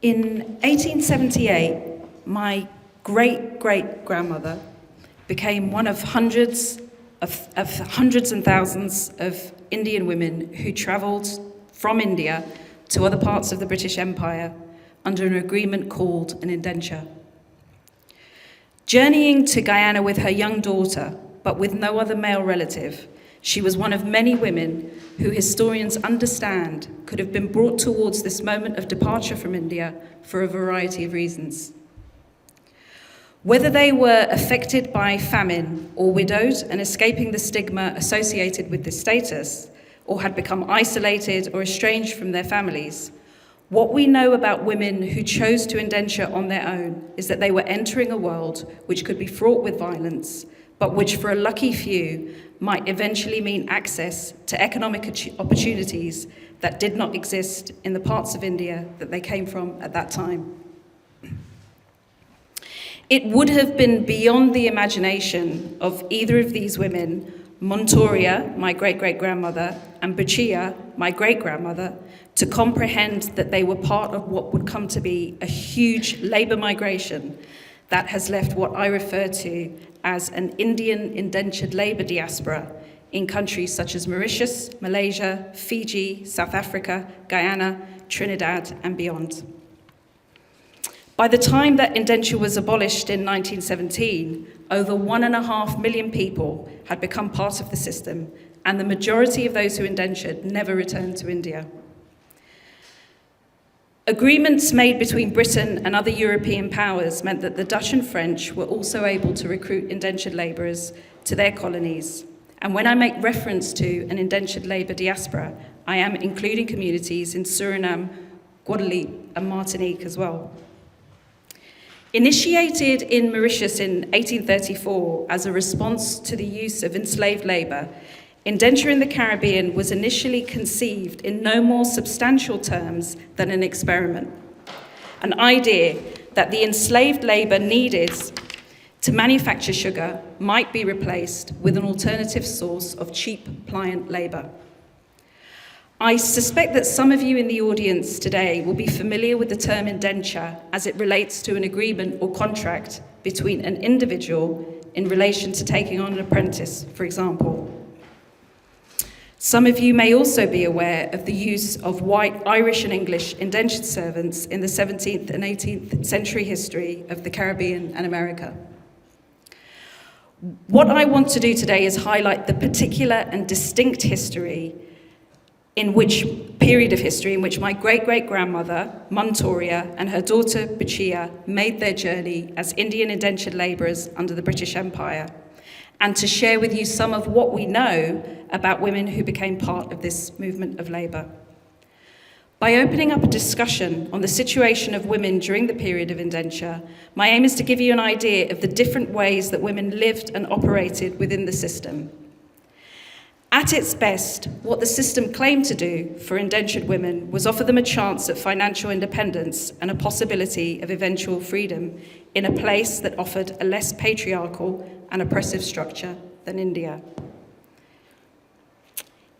In 1878, my great-great-grandmother became one of hundreds and thousands of Indian women who travelled from India to other parts of the British Empire under an agreement called an indenture. Journeying to Guyana with her young daughter, but with no other male relative, she was one of many women who historians understand could have been brought towards this moment of departure from India for a variety of reasons. Whether they were affected by famine or widowed and escaping the stigma associated with this status, or had become isolated or estranged from their families, what we know about women who chose to indenture on their own is that they were entering a world which could be fraught with violence, but which for a lucky few might eventually mean access to economic opportunities that did not exist in the parts of India that they came from at that time. It would have been beyond the imagination of either of these women, Montoria, my great-great-grandmother, and Buchia, my great-grandmother, to comprehend that they were part of what would come to be a huge labour migration that has left what I refer to as an Indian indentured labour diaspora in countries such as Mauritius, Malaysia, Fiji, South Africa, Guyana, Trinidad, and beyond. By the time that indenture was abolished in 1917, over 1.5 million people had become part of the system, and the majority of those who indentured never returned to India. Agreements made between Britain and other European powers meant that the Dutch and French were also able to recruit indentured labourers to their colonies. And when I make reference to an indentured labour diaspora, I am including communities in Suriname, Guadeloupe, and Martinique as well. Initiated in Mauritius in 1834 as a response to the use of enslaved labour, indenture in the Caribbean was initially conceived in no more substantial terms than an experiment, an idea that the enslaved labour needed to manufacture sugar might be replaced with an alternative source of cheap, pliant labour. I suspect that some of you in the audience today will be familiar with the term indenture as it relates to an agreement or contract between an individual in relation to taking on an apprentice, for example. Some of you may also be aware of the use of white Irish and English indentured servants in the 17th and 18th century history of the Caribbean and America. What I want to do today is highlight the particular and distinct period of history in which my great-great-grandmother, Montoria, and her daughter, Buchia, made their journey as Indian indentured labourers under the British Empire, and to share with you some of what we know about women who became part of this movement of labour. By opening up a discussion on the situation of women during the period of indenture, my aim is to give you an idea of the different ways that women lived and operated within the system. At its best, what the system claimed to do for indentured women was offer them a chance at financial independence and a possibility of eventual freedom in a place that offered a less patriarchal and oppressive structure than India.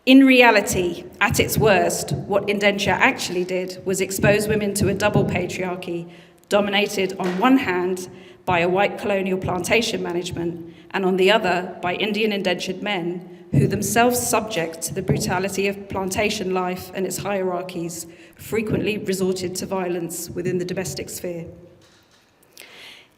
In reality, at its worst, what indenture actually did was expose women to a double patriarchy, dominated on one hand by a white colonial plantation management, and on the other by Indian indentured men, who themselves subject to the brutality of plantation life and its hierarchies, frequently resorted to violence within the domestic sphere.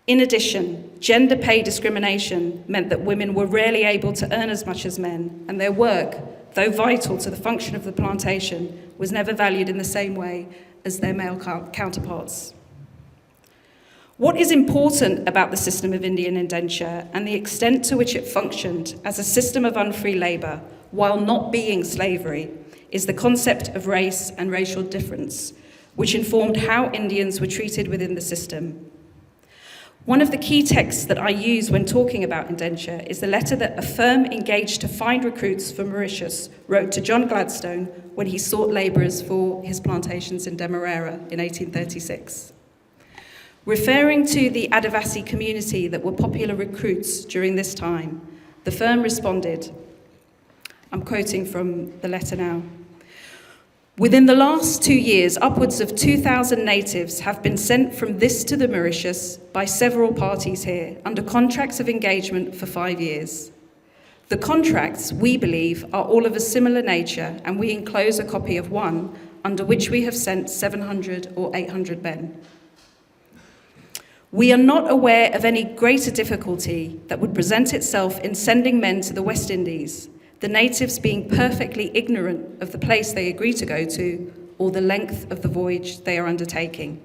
In addition, gender pay discrimination meant that women were rarely able to earn as much as men, and their work, though vital to the function of the plantation, was never valued in the same way as their male counterparts. What is important about the system of Indian indenture and the extent to which it functioned as a system of unfree labour, while not being slavery, is the concept of race and racial difference, which informed how Indians were treated within the system. One of the key texts that I use when talking about indenture is the letter that a firm engaged to find recruits for Mauritius wrote to John Gladstone when he sought labourers for his plantations in Demerara in 1836. Referring to the Adivasi community that were popular recruits during this time, the firm responded, I'm quoting from the letter now, Within the last 2 years, upwards of 2,000 natives have been sent from this to the Mauritius by several parties here under contracts of engagement for 5 years. The contracts, we believe, are all of a similar nature, and we enclose a copy of one under which we have sent 700 or 800 men. We are not aware of any greater difficulty that would present itself in sending men to the West Indies, the natives being perfectly ignorant of the place they agree to go to or the length of the voyage they are undertaking.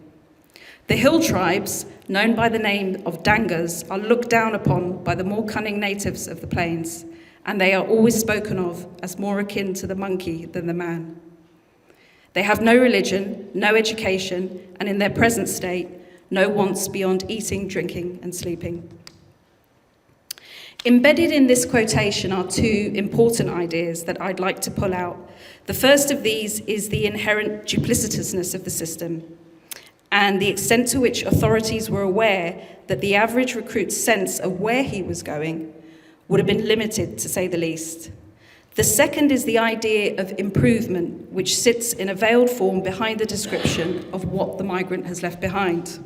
The hill tribes, known by the name of Dangas, are looked down upon by the more cunning natives of the plains, and they are always spoken of as more akin to the monkey than the man. They have no religion, no education, and in their present state, no wants beyond eating, drinking, and sleeping. Embedded in this quotation are two important ideas that I'd like to pull out. The first of these is the inherent duplicitousness of the system and the extent to which authorities were aware that the average recruit's sense of where he was going would have been limited, to say the least. The second is the idea of improvement, which sits in a veiled form behind the description of what the migrant has left behind.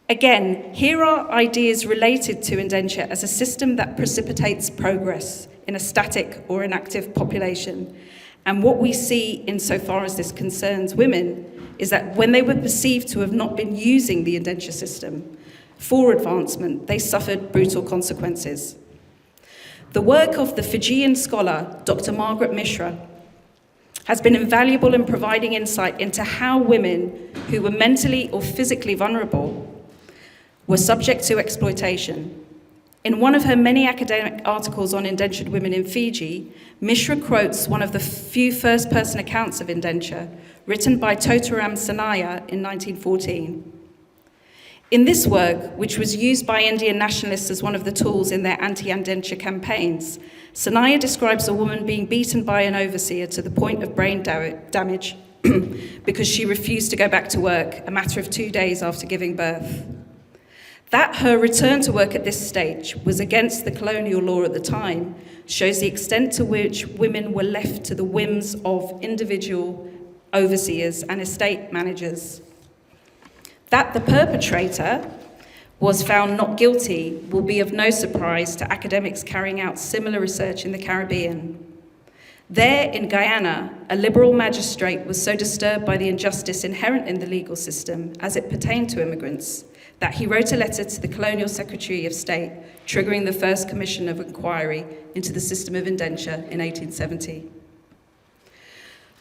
Again, here are ideas related to indenture as a system that precipitates progress in a static or inactive population. And what we see insofar as this concerns women is that when they were perceived to have not been using the indenture system for advancement, they suffered brutal consequences. The work of the Fijian scholar, Dr. Margaret Mishra, has been invaluable in providing insight into how women who were mentally or physically vulnerable were subject to exploitation. In one of her many academic articles on indentured women in Fiji, Mishra quotes one of the few first-person accounts of indenture, written by Totaram Sanaya in 1914. In this work, which was used by Indian nationalists as one of the tools in their anti-indenture campaigns, Sanaya describes a woman being beaten by an overseer to the point of brain damage because she refused to go back to work a matter of 2 days after giving birth. That her return to work at this stage was against the colonial law at the time shows the extent to which women were left to the whims of individual overseers and estate managers. That the perpetrator was found not guilty will be of no surprise to academics carrying out similar research in the Caribbean. There, in Guyana, a liberal magistrate was so disturbed by the injustice inherent in the legal system as it pertained to immigrants that he wrote a letter to the Colonial Secretary of State, triggering the first commission of inquiry into the system of indenture in 1870.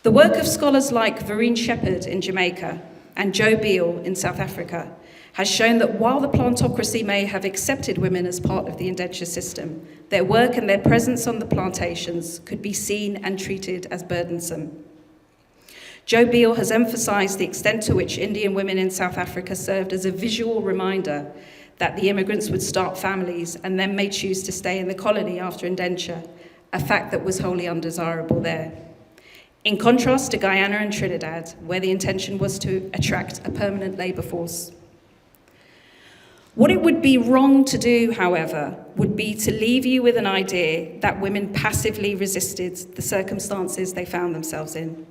The work of scholars like Maureen Shepherd in Jamaica and Joe Beale in South Africa has shown that while the plantocracy may have accepted women as part of the indenture system, their work and their presence on the plantations could be seen and treated as burdensome. Joe Beale has emphasised the extent to which Indian women in South Africa served as a visual reminder that the immigrants would start families and then may choose to stay in the colony after indenture, a fact that was wholly undesirable there. In contrast to Guyana and Trinidad, where the intention was to attract a permanent labour force. What it would be wrong to do, however, would be to leave you with an idea that women passively resisted the circumstances they found themselves in.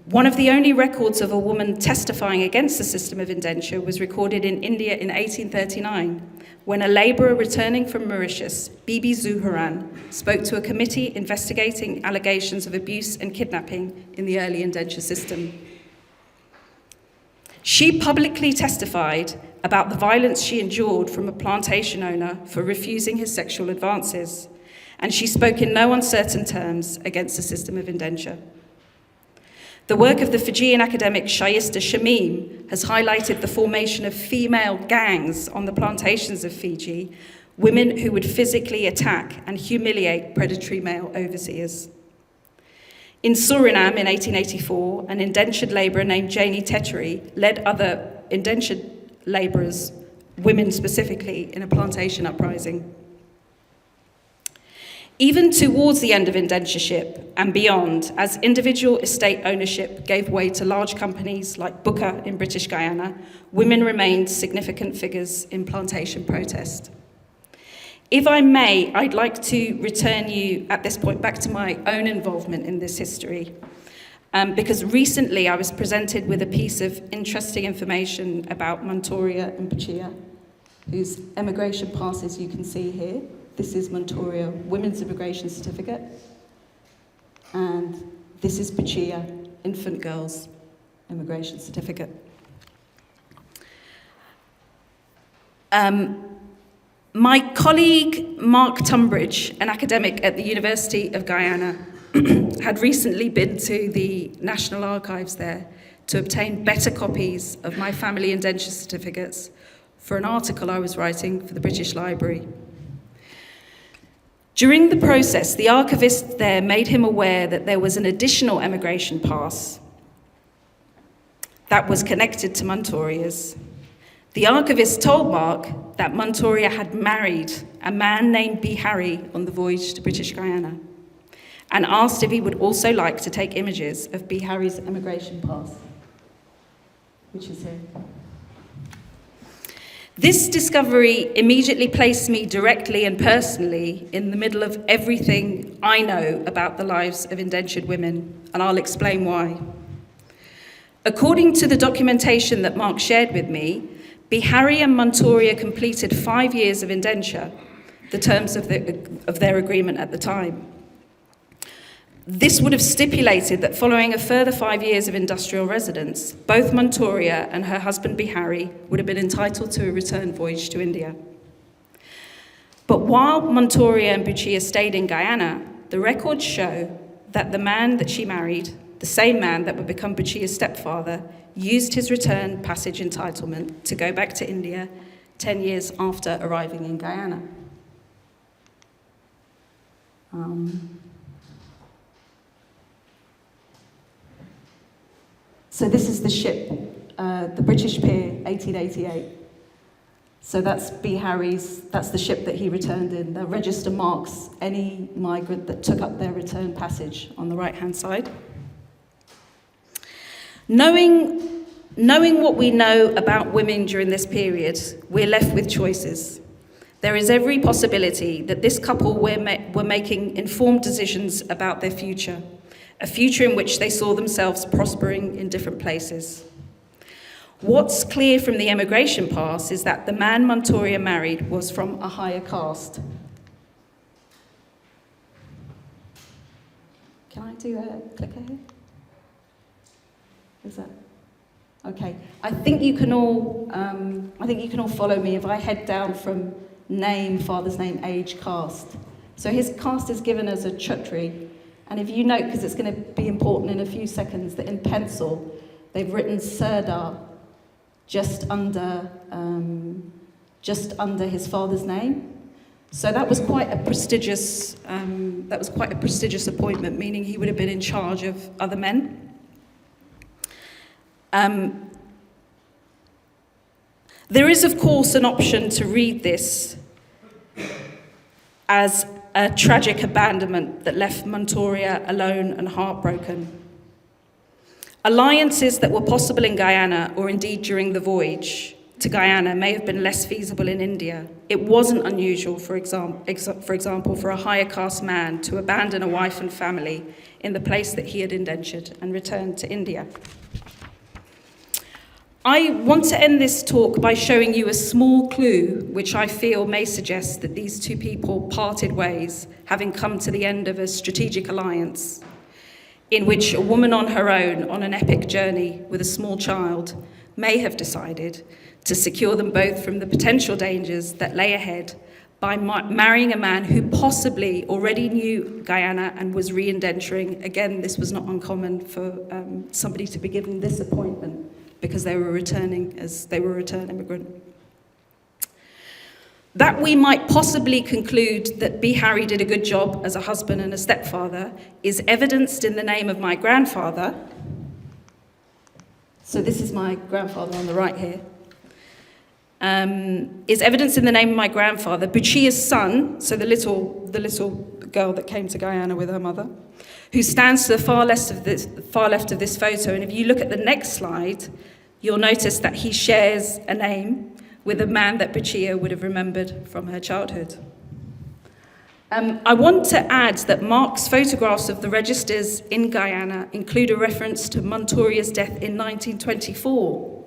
One of the only records of a woman testifying against the system of indenture was recorded in India in 1839, when a labourer returning from Mauritius, Bibi Zuhuran, spoke to a committee investigating allegations of abuse and kidnapping in the early indenture system. She publicly testified about the violence she endured from a plantation owner for refusing his sexual advances, and she spoke in no uncertain terms against the system of indenture. The work of the Fijian academic Shaista Shamim has highlighted the formation of female gangs on the plantations of Fiji, women who would physically attack and humiliate predatory male overseers. In Suriname in 1884, an indentured labourer named Janie Tettery led other indentured labourers, women specifically, in a plantation uprising. Even towards the end of indentureship and beyond, as individual estate ownership gave way to large companies like Booker in British Guyana, women remained significant figures in plantation protest. If I may, I'd like to return you at this point back to my own involvement in this history. because recently I was presented with a piece of interesting information about Montoria and Buchia, whose emigration passes you can see here. This is Montoria Women's Immigration Certificate, and this is Buchia Infant Girls Immigration Certificate. My colleague Mark Tunbridge, an academic at the University of Guyana, had recently been to the National Archives there to obtain better copies of my family indenture certificates for an article I was writing for the British Library. During the process, the archivist there made him aware that there was an additional emigration pass that was connected to Montoria's. The archivist told Mark that Montoria had married a man named B. Harry on the voyage to British Guyana, and asked if he would also like to take images of B. Harry's emigration pass, which is here. This discovery immediately placed me directly and personally in the middle of everything I know about the lives of indentured women, and I'll explain why. According to the documentation that Mark shared with me, B. Harry and Montoria completed 5 years of indenture, the terms of their agreement at the time. This would have stipulated that following a further 5 years of industrial residence, both Montoria and her husband B. Harry would have been entitled to a return voyage to India. But while Montoria and Buchia stayed in Guyana, the records show that the man that she married, the same man that would become Buchia's stepfather, used his return passage entitlement to go back to India 10 years after arriving in Guyana. So this is the ship, the British Pier, 1888. So that's B. Harry's, that's the ship that he returned in. The register marks any migrant that took up their return passage on the right-hand side. Knowing what we know about women during this period, we're left with choices. There is every possibility that this couple were making informed decisions about their future, a future in which they saw themselves prospering in different places. What's clear from the emigration pass is that the man Montoria married was from a higher caste. Can I do a clicker here? Is that? Okay. I think you can all follow me if I head down from name, father's name, age, caste. So his caste is given as a Chhatri. And if you note, because it's going to be important in a few seconds, that in pencil, they've written Sardar just under his father's name. So that was quite a prestigious appointment, meaning he would have been in charge of other men. There is, of course, an option to read this as a tragic abandonment that left Montoria alone and heartbroken. Alliances that were possible in Guyana, or indeed during the voyage to Guyana, may have been less feasible in India. It wasn't unusual, for example, for a higher caste man to abandon a wife and family in the place that he had indentured and return to India. I want to end this talk by showing you a small clue which I feel may suggest that these two people parted ways, having come to the end of a strategic alliance in which a woman on her own, on an epic journey with a small child, may have decided to secure them both from the potential dangers that lay ahead by marrying a man who possibly already knew Guyana and was re-indenturing. Again, this was not uncommon for somebody to be given this appointment because they were returning as they were a return immigrant. That we might possibly conclude that B. Harry did a good job as a husband and a stepfather is evidenced in the name of my grandfather. So this is my grandfather on the right here. Is evidence in the name of my grandfather, Buchia's son, so the little girl that came to Guyana with her mother, who stands to the far left of this photo. And if you look at the next slide, you'll notice that he shares a name with a man that Buchia would have remembered from her childhood. I want to add that Mark's photographs of the registers in Guyana include a reference to Montoria's death in 1924,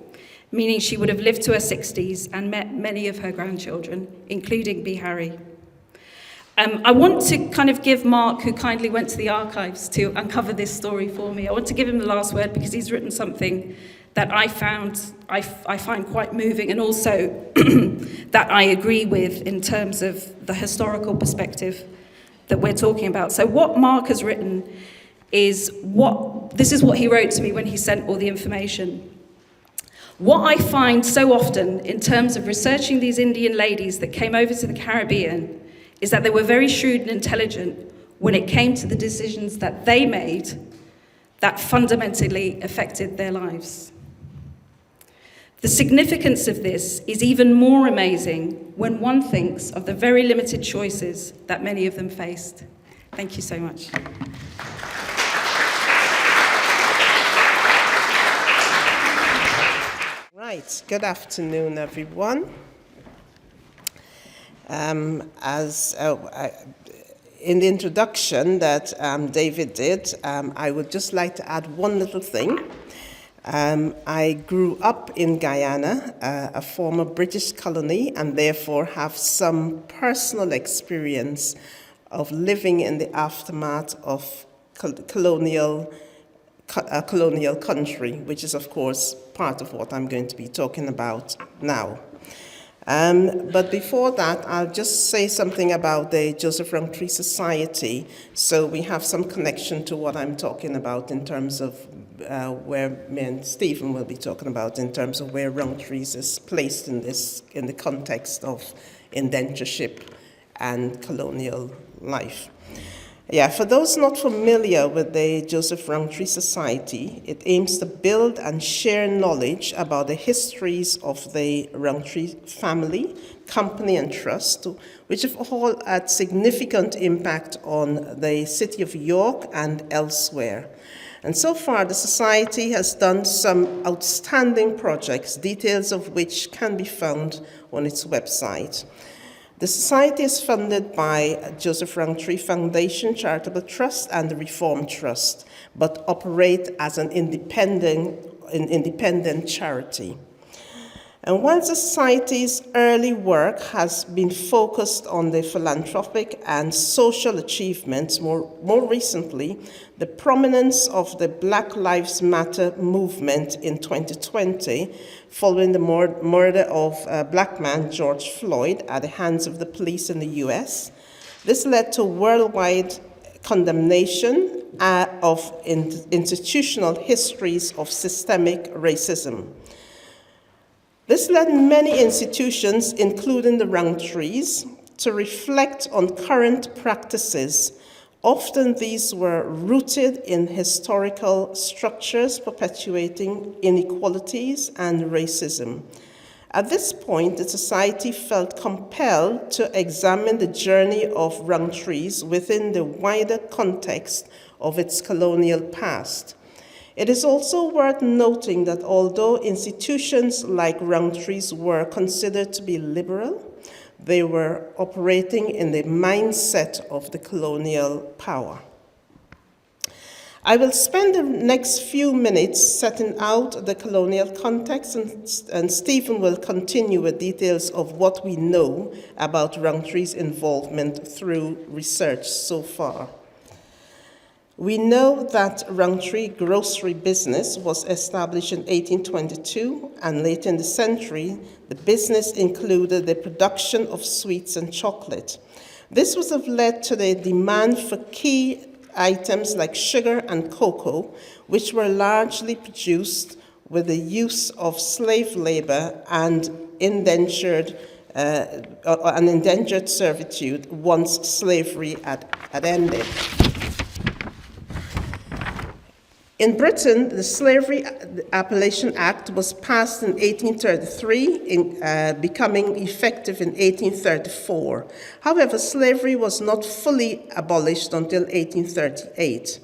meaning she would have lived to her 60s and met many of her grandchildren, including B. Harry. I want to kind of give Mark, who kindly went to the archives to uncover this story for me, I want to give him the last word because he's written something that I find quite moving, and also that I agree with in terms of the historical perspective that we're talking about. So what Mark has written is this is what he wrote to me when he sent all the information. What I find so often in terms of researching these Indian ladies that came over to the Caribbean is that they were very shrewd and intelligent when it came to the decisions that they made that fundamentally affected their lives. The significance of this is even more amazing when one thinks of the very limited choices that many of them faced. Thank you so much. Right, good afternoon, everyone. In the introduction that David did, I would just like to add one little thing. I grew up in Guyana, a former British colony, and therefore have some personal experience of living in the aftermath of colonial country, which is, of course, part of what I'm going to be talking about now. But before that, I'll just say something about the Joseph Rowntree Society, so we have some connection to what I'm talking about in terms of where me and Stephen will be talking about in terms of where Rowntree's is placed in the context of indentureship and colonial life. Yeah, for those not familiar with the Joseph Rowntree Society, it aims to build and share knowledge about the histories of the Rowntree family, company, and trust, which have all had significant impact on the city of York and elsewhere. And so far, the Society has done some outstanding projects, details of which can be found on its website. The Society is funded by Joseph Rowntree Foundation Charitable Trust and the Reform Trust, but operate as an independent charity. And while the Society's early work has been focused on the philanthropic and social achievements, more recently, the prominence of the Black Lives Matter movement in 2020, following the murder of black man George Floyd at the hands of the police in the US. This led to worldwide condemnation of institutional histories of systemic racism. This led many institutions, including the Rowntrees, to reflect on current practices. Often these were rooted in historical structures perpetuating inequalities and racism. At this point, the Society felt compelled to examine the journey of Rowntrees within the wider context of its colonial past. It is also worth noting that although institutions like Rowntree's were considered to be liberal, they were operating in the mindset of the colonial power. I will spend the next few minutes setting out the colonial context, and Stephen will continue with details of what we know about Rowntree's involvement through research so far. We know that Rowntree grocery business was established in 1822, and late in the century, the business included the production of sweets and chocolate. This would have led to the demand for key items like sugar and cocoa, which were largely produced with the use of slave labor and indentured servitude once slavery had ended. In Britain, the Slavery Abolition Act was passed in 1833, becoming effective in 1834. However, slavery was not fully abolished until 1838.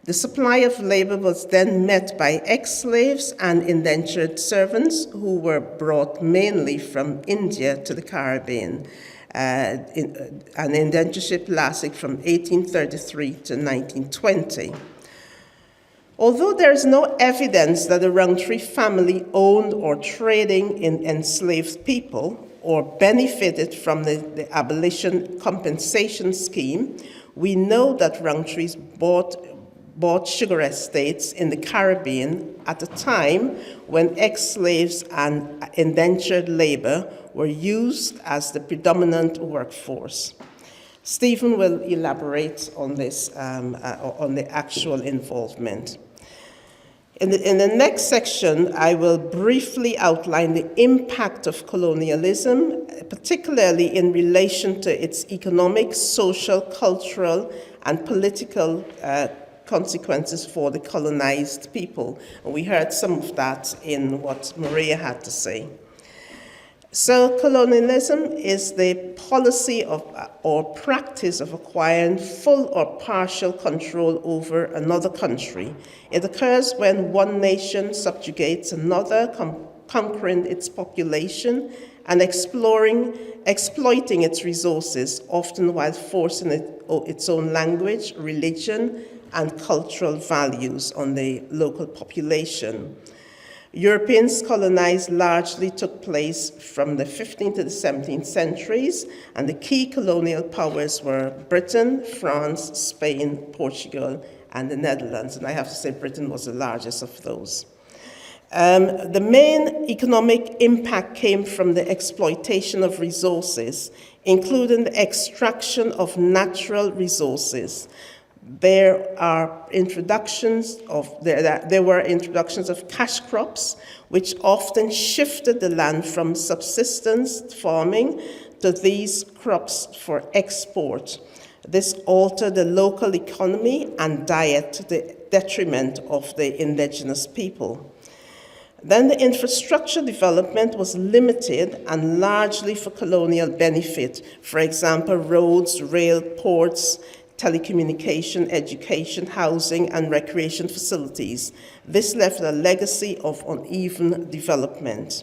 The supply of labor was then met by ex-slaves and indentured servants who were brought mainly from India to the Caribbean. an indentureship lasting from 1833 to 1920. Although there is no evidence that the Rowntree family owned or trading in enslaved people or benefited from the abolition compensation scheme, we know that Rowntrees bought sugar estates in the Caribbean at a time when ex-slaves and indentured labor were used as the predominant workforce. Stephen will elaborate on this, on the actual involvement. In the next section, I will briefly outline the impact of colonialism, particularly in relation to its economic, social, cultural, and political consequences for the colonized people. And we heard some of that in what María had to say. So colonialism is the policy of or practice of acquiring full or partial control over another country. It occurs when one nation subjugates another, conquering its population and exploiting its resources, often while forcing its own language, religion, and cultural values on the local population. Europeans colonized largely took place from the 15th to the 17th centuries, and the key colonial powers were Britain, France, Spain, Portugal, and the Netherlands. And I have to say Britain was the largest of those. The main economic impact came from the exploitation of resources, including the extraction of natural resources. There were introductions of cash crops, which often shifted the land from subsistence farming to these crops for export. This altered the local economy and diet to the detriment of the indigenous people. Then the infrastructure development was limited and largely for colonial benefit. For example, roads, rail, ports, telecommunication, education, housing, and recreation facilities. This left a legacy of uneven development.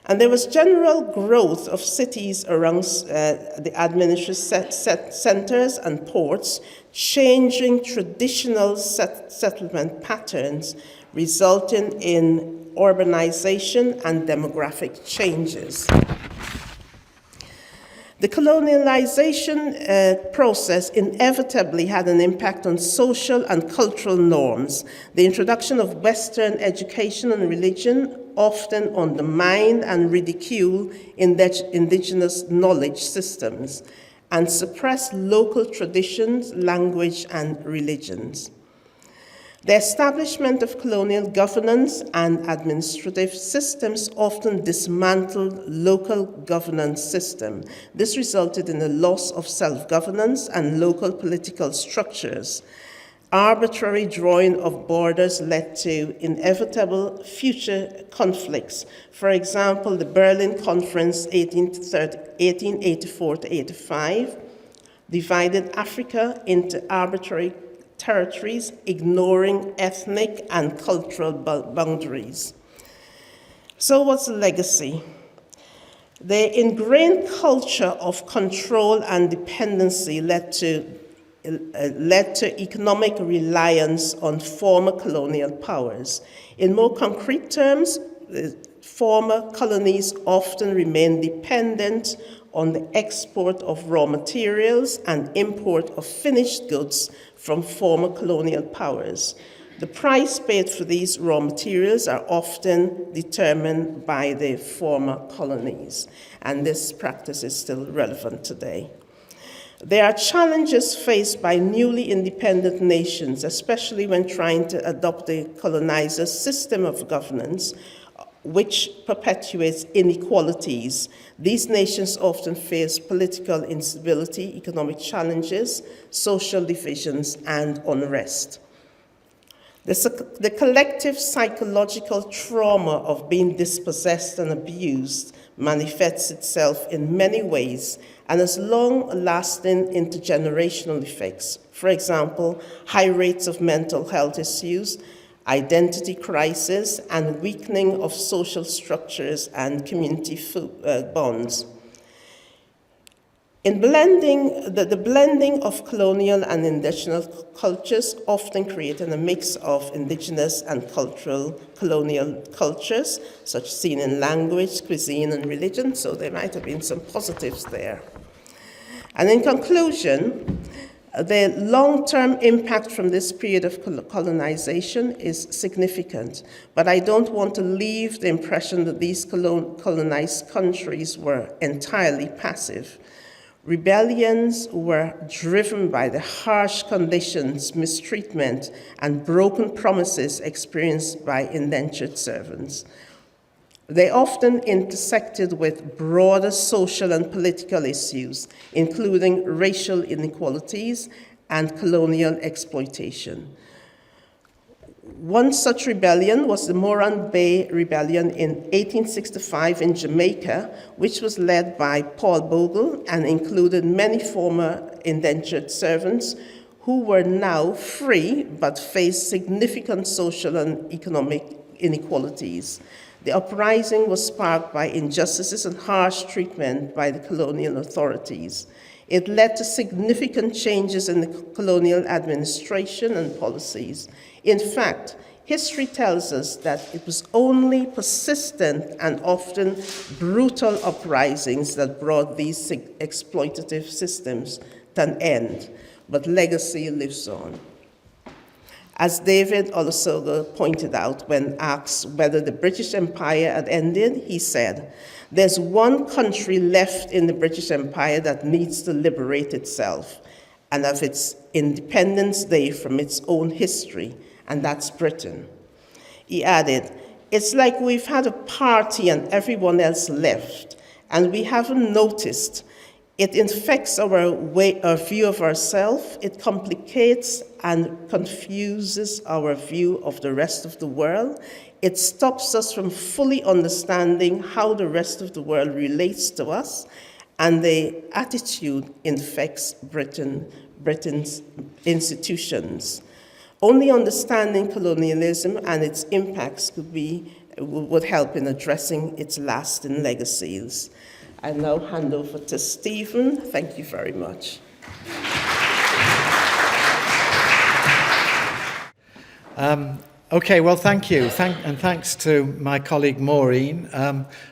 And there was general growth of cities around the administrative centers and ports, changing traditional settlement patterns, resulting in urbanization and demographic changes. The colonialization process inevitably had an impact on social and cultural norms. The introduction of Western education and religion often undermined and ridiculed indigenous knowledge systems and suppressed local traditions, language, and religions. The establishment of colonial governance and administrative systems often dismantled local governance systems. This resulted in the loss of self-governance and local political structures. Arbitrary drawing of borders led to inevitable future conflicts. For example, the Berlin Conference 1884 to 85 divided Africa into arbitrary territories, ignoring ethnic and cultural boundaries. So what's the legacy? The ingrained culture of control and dependency led to economic reliance on former colonial powers. In more concrete terms, former colonies often remained dependent on the export of raw materials and import of finished goods from former colonial powers. The price paid for these raw materials are often determined by the former colonies, and this practice is still relevant today. There are challenges faced by newly independent nations, especially when trying to adopt the colonizer's system of governance, which perpetuates inequalities. These nations often face political instability, economic challenges, social divisions, and unrest. The collective psychological trauma of being dispossessed and abused manifests itself in many ways and has long-lasting intergenerational effects. For example, high rates of mental health issues, identity crisis, and weakening of social structures and community bonds. In blending, the blending of colonial and indigenous cultures often created a mix of indigenous and colonial cultures, such seen in language, cuisine, and religion, so there might have been some positives there. And in conclusion, the long-term impact from this period of colonization is significant, but I don't want to leave the impression that these colonized countries were entirely passive. Rebellions were driven by the harsh conditions, mistreatment, and broken promises experienced by indentured servants. They often intersected with broader social and political issues, including racial inequalities and colonial exploitation. One such rebellion was the Moran Bay Rebellion in 1865 in Jamaica, which was led by Paul Bogle and included many former indentured servants who were now free but faced significant social and economic inequalities. The uprising was sparked by injustices and harsh treatment by the colonial authorities. It led to significant changes in the colonial administration and policies. In fact, history tells us that it was only persistent and often brutal uprisings that brought these exploitative systems to an end, but legacy lives on. As David Olusoga pointed out when asked whether the British Empire had ended, he said, "There's one country left in the British Empire that needs to liberate itself and have its Independence Day from its own history, and that's Britain." He added, "It's like we've had a party and everyone else left, and we haven't noticed. It infects our view of ourselves, it complicates and confuses our view of the rest of the world. It stops us from fully understanding how the rest of the world relates to us, and the attitude infects Britain's institutions. Only understanding colonialism and its impacts would help in addressing its lasting legacies." I now hand over to Stephen. Thank you very much. Okay, well, thank you. And thanks to my colleague Maureen.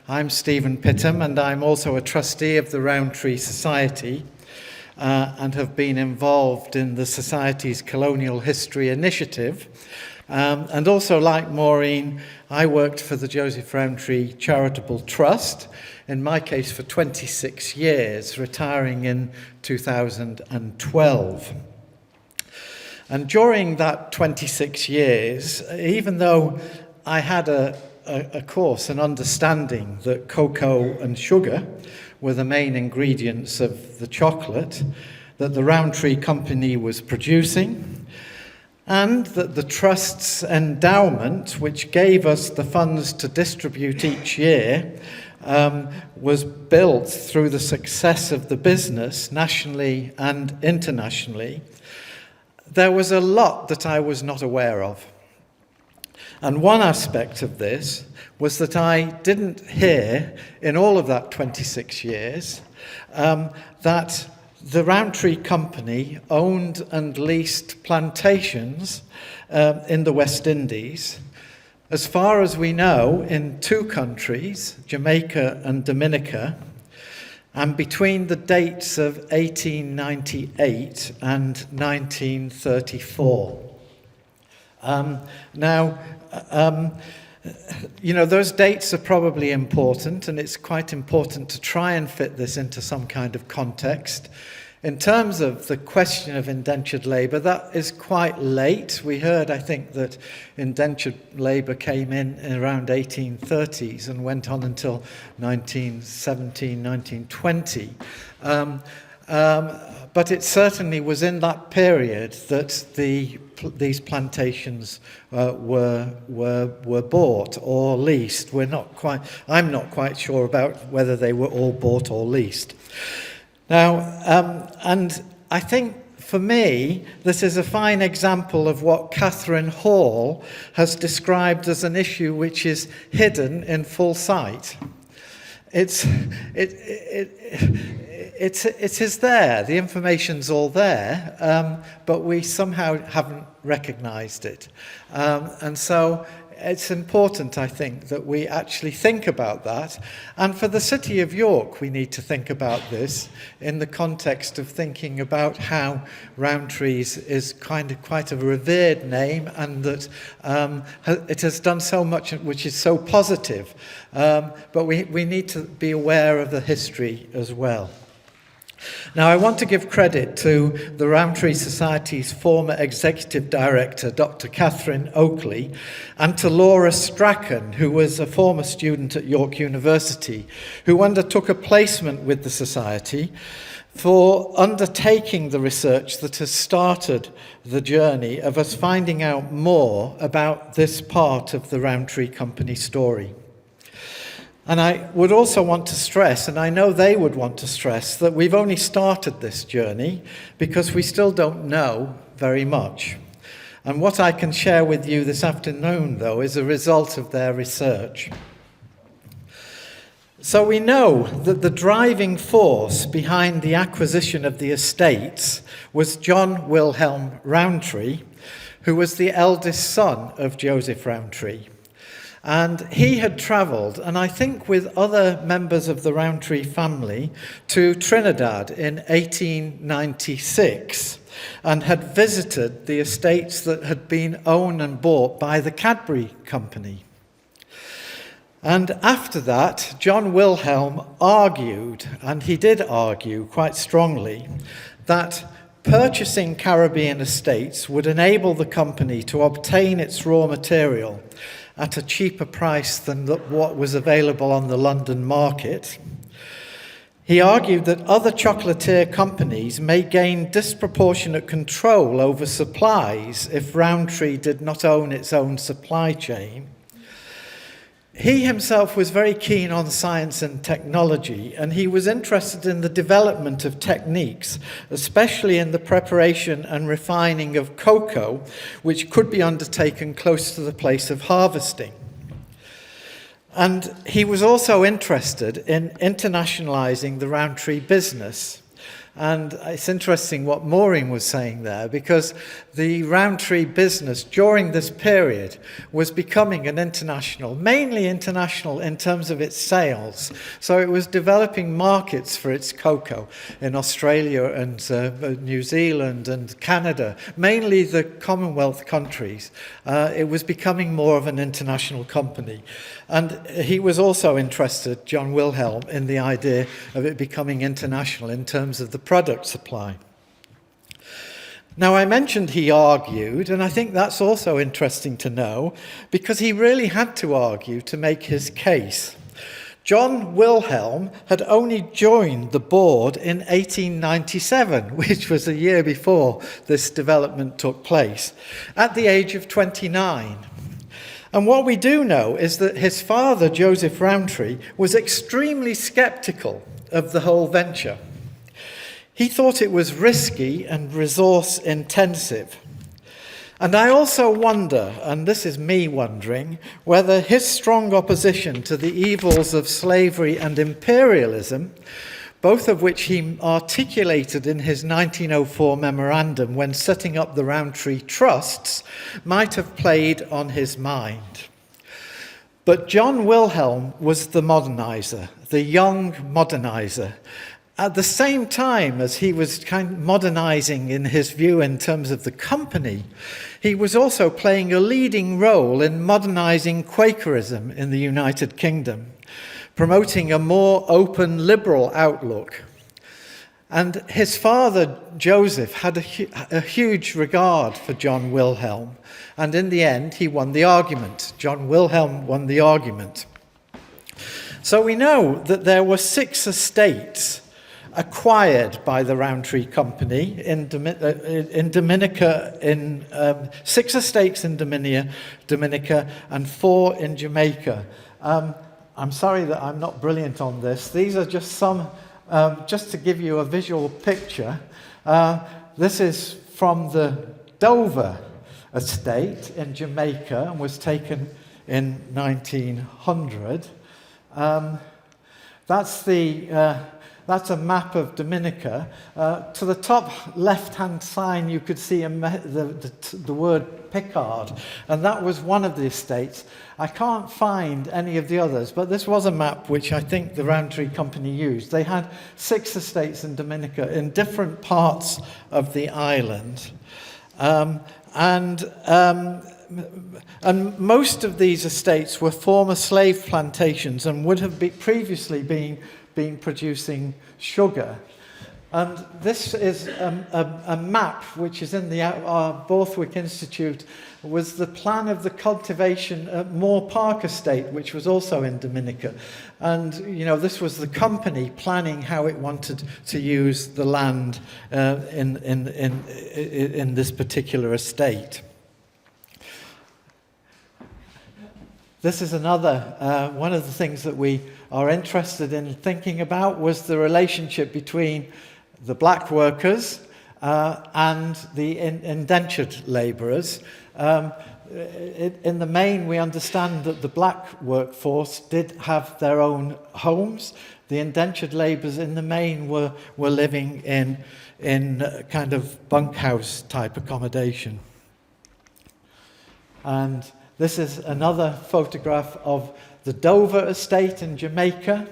I'm Stephen Pittam, and I'm also a trustee of the Rowntree Society and have been involved in the Society's Colonial History Initiative. And also, like Maureen, I worked for the Joseph Rowntree Charitable Trust, in my case for 26 years, retiring in 2012. And during that 26 years, even though I had an understanding that cocoa and sugar were the main ingredients of the chocolate that the Rowntree Company was producing, and that the Trust's endowment, which gave us the funds to distribute each year, was built through the success of the business nationally and internationally, there was a lot that I was not aware of. And one aspect of this was that I didn't hear, in all of that 26 years, that the Rowntree Company owned and leased plantations in the West Indies, as far as we know, in two countries, Jamaica and Dominica, and between the dates of 1898 and 1934. Those dates are probably important, and it's quite important to try and fit this into some kind of context. In terms of the question of indentured labour, that is quite late. We heard, I think, that indentured labour came in around 1830s and went on until 1917, 1920. But it certainly was in that period that these plantations were bought or leased. I'm not quite sure about whether they were all bought or leased. Now, and I think for me, this is a fine example of what Catherine Hall has described as an issue which is hidden in full sight. It it is there. The information's all there, but we somehow haven't recognised it. And so it's important, I think, that we actually think about that. And for the city of York, we need to think about this in the context of thinking about how Rowntree is kind of quite a revered name, and that it has done so much which is so positive. But we need to be aware of the history as well. Now, I want to give credit to the Rowntree Society's former executive director, Dr. Catherine Oakley, and to Laura Strachan, who was a former student at York University, who undertook a placement with the Society for undertaking the research that has started the journey of us finding out more about this part of the Rowntree Company story. And I would also want to stress, and I know they would want to stress, that we've only started this journey because we still don't know very much. And what I can share with you this afternoon, though, is a result of their research. So we know that the driving force behind the acquisition of the estates was John Wilhelm Rowntree, who was the eldest son of Joseph Rowntree. And he had travelled, and I think with other members of the Rowntree family, to Trinidad in 1896 and had visited the estates that had been owned and bought by the Cadbury Company. And after that, John Wilhelm argued, and he did argue quite strongly, that purchasing Caribbean estates would enable the company to obtain its raw material at a cheaper price than what was available on the London market. He argued that other chocolatier companies may gain disproportionate control over supplies if Rowntree did not own its own supply chain. He himself was very keen on science and technology, and he was interested in the development of techniques, especially in the preparation and refining of cocoa, which could be undertaken close to the place of harvesting. And he was also interested in internationalizing the Rowntree business. And it's interesting what Maureen was saying there, because the Rowntree business during this period was becoming an international, mainly international in terms of its sales. So it was developing markets for its cocoa in Australia and New Zealand and Canada, mainly the Commonwealth countries. It was becoming more of an international company. And he was also interested, John Wilhelm, in the idea of it becoming international in terms of the product supply. Now, I mentioned he argued, and I think that's also interesting to know, because he really had to argue to make his case. John Wilhelm had only joined the board in 1897, which was a year before this development took place, at the age of 29. And what we do know is that his father, Joseph Rowntree, was extremely sceptical of the whole venture. He thought it was risky and resource intensive. And I also wonder, and this is me wondering, whether his strong opposition to the evils of slavery and imperialism, both of which he articulated in his 1904 memorandum when setting up the Rowntree Trusts, might have played on his mind. But John Wilhelm was the modernizer, the young modernizer. At the same time as he was kind of modernizing in his view in terms of the company, he was also playing a leading role in modernizing Quakerism in the United Kingdom, promoting a more open, liberal outlook. And his father, Joseph, had a huge regard for John Wilhelm. And in the end, he won the argument. John Wilhelm won the argument. So we know that there were 6 estates acquired by the Rowntree Company in Dominica, 6 estates in Dominica and 4 in Jamaica. I'm sorry that I'm not brilliant on this. These are just some, just to give you a visual picture. This is from the Dover estate in Jamaica and was taken in 1900. That's the That's a map of Dominica. To the top left-hand sign, you could see the word Picard, and that was one of the estates. I can't find any of the others, but this was a map which I think the Rowntree company used. They had 6 estates in Dominica in different parts of the island. And most of these estates were former slave plantations and would have previously been producing sugar. And this is a map which is in our Borthwick Institute, was the plan of the cultivation at Moore Park Estate, which was also in Dominica. And, this was the company planning how it wanted to use the land in this particular estate. This is another, one of the things that we are interested in thinking about was the relationship between the black workers and the indentured labourers. In the main, we understand that the black workforce did have their own homes. The indentured labourers in the main were living in kind of bunkhouse type accommodation. And this is another photograph of the Dover estate in Jamaica.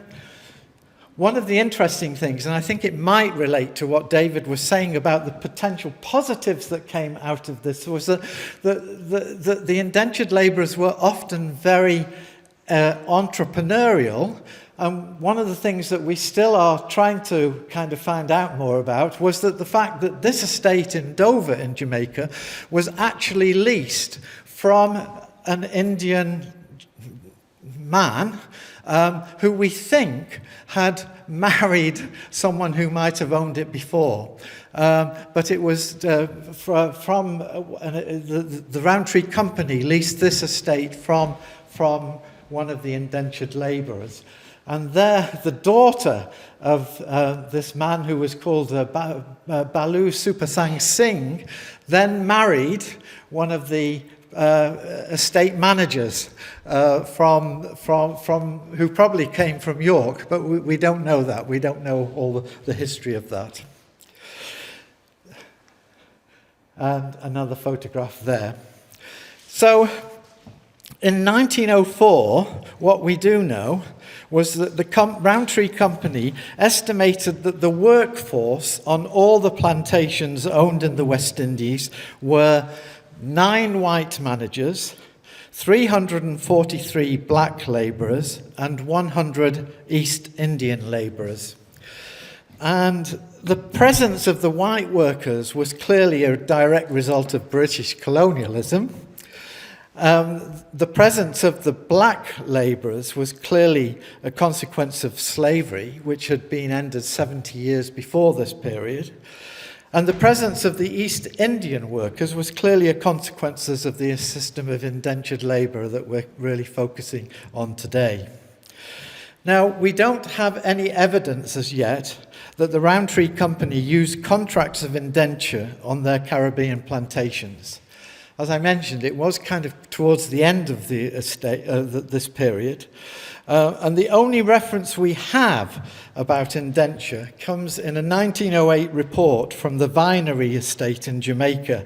One of the interesting things, and I think it might relate to what David was saying about the potential positives that came out of this, was that the indentured labourers were often very entrepreneurial. And one of the things that we still are trying to kind of find out more about was that the fact that this estate in Dover in Jamaica was actually leased from an Indian man who we think had married someone who might have owned it before. But it was from the Rowntree company leased this estate from one of the indentured labourers. And there, the daughter of this man who was called Balu Supasang Singh then married one of the estate managers from who probably came from York, but we don't know that. We don't know all the history of that. And another photograph there. So in 1904, what we do know was that the Rowntree company estimated that the workforce on all the plantations owned in the West Indies were 9 white managers, 343 black labourers, and 100 East Indian labourers. And the presence of the white workers was clearly a direct result of British colonialism. The presence of the black labourers was clearly a consequence of slavery, which had been ended 70 years before this period. And the presence of the East Indian workers was clearly a consequence of the system of indentured labour that we're really focusing on today. Now, we don't have any evidence as yet that the Rowntree company used contracts of indenture on their Caribbean plantations. As I mentioned, it was kind of towards the end of the estate, this period. And the only reference we have about indenture comes in a 1908 report from the Vinery estate in Jamaica.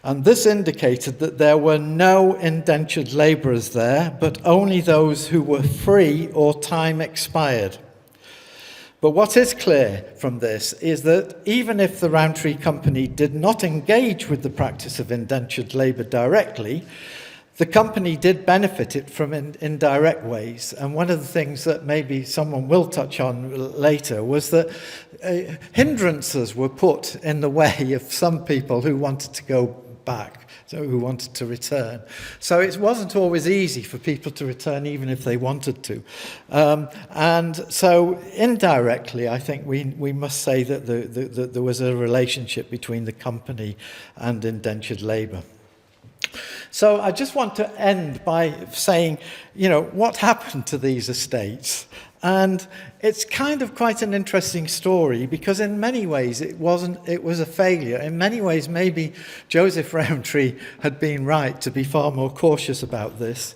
And this indicated that there were no indentured labourers there, but only those who were free or time expired. But what is clear from this is that even if the Rowntree company did not engage with the practice of indentured labour directly, the company did benefit it from indirect ways. And one of the things that maybe someone will touch on later was that hindrances were put in the way of some people who wanted to go back, so who wanted to return. So it wasn't always easy for people to return even if they wanted to. And so indirectly, I think we must say that there was a relationship between the company and indentured labour. So I just want to end by saying, what happened to these estates? And it's kind of quite an interesting story because in many ways it was a failure. In many ways, maybe Joseph Rowntree had been right to be far more cautious about this.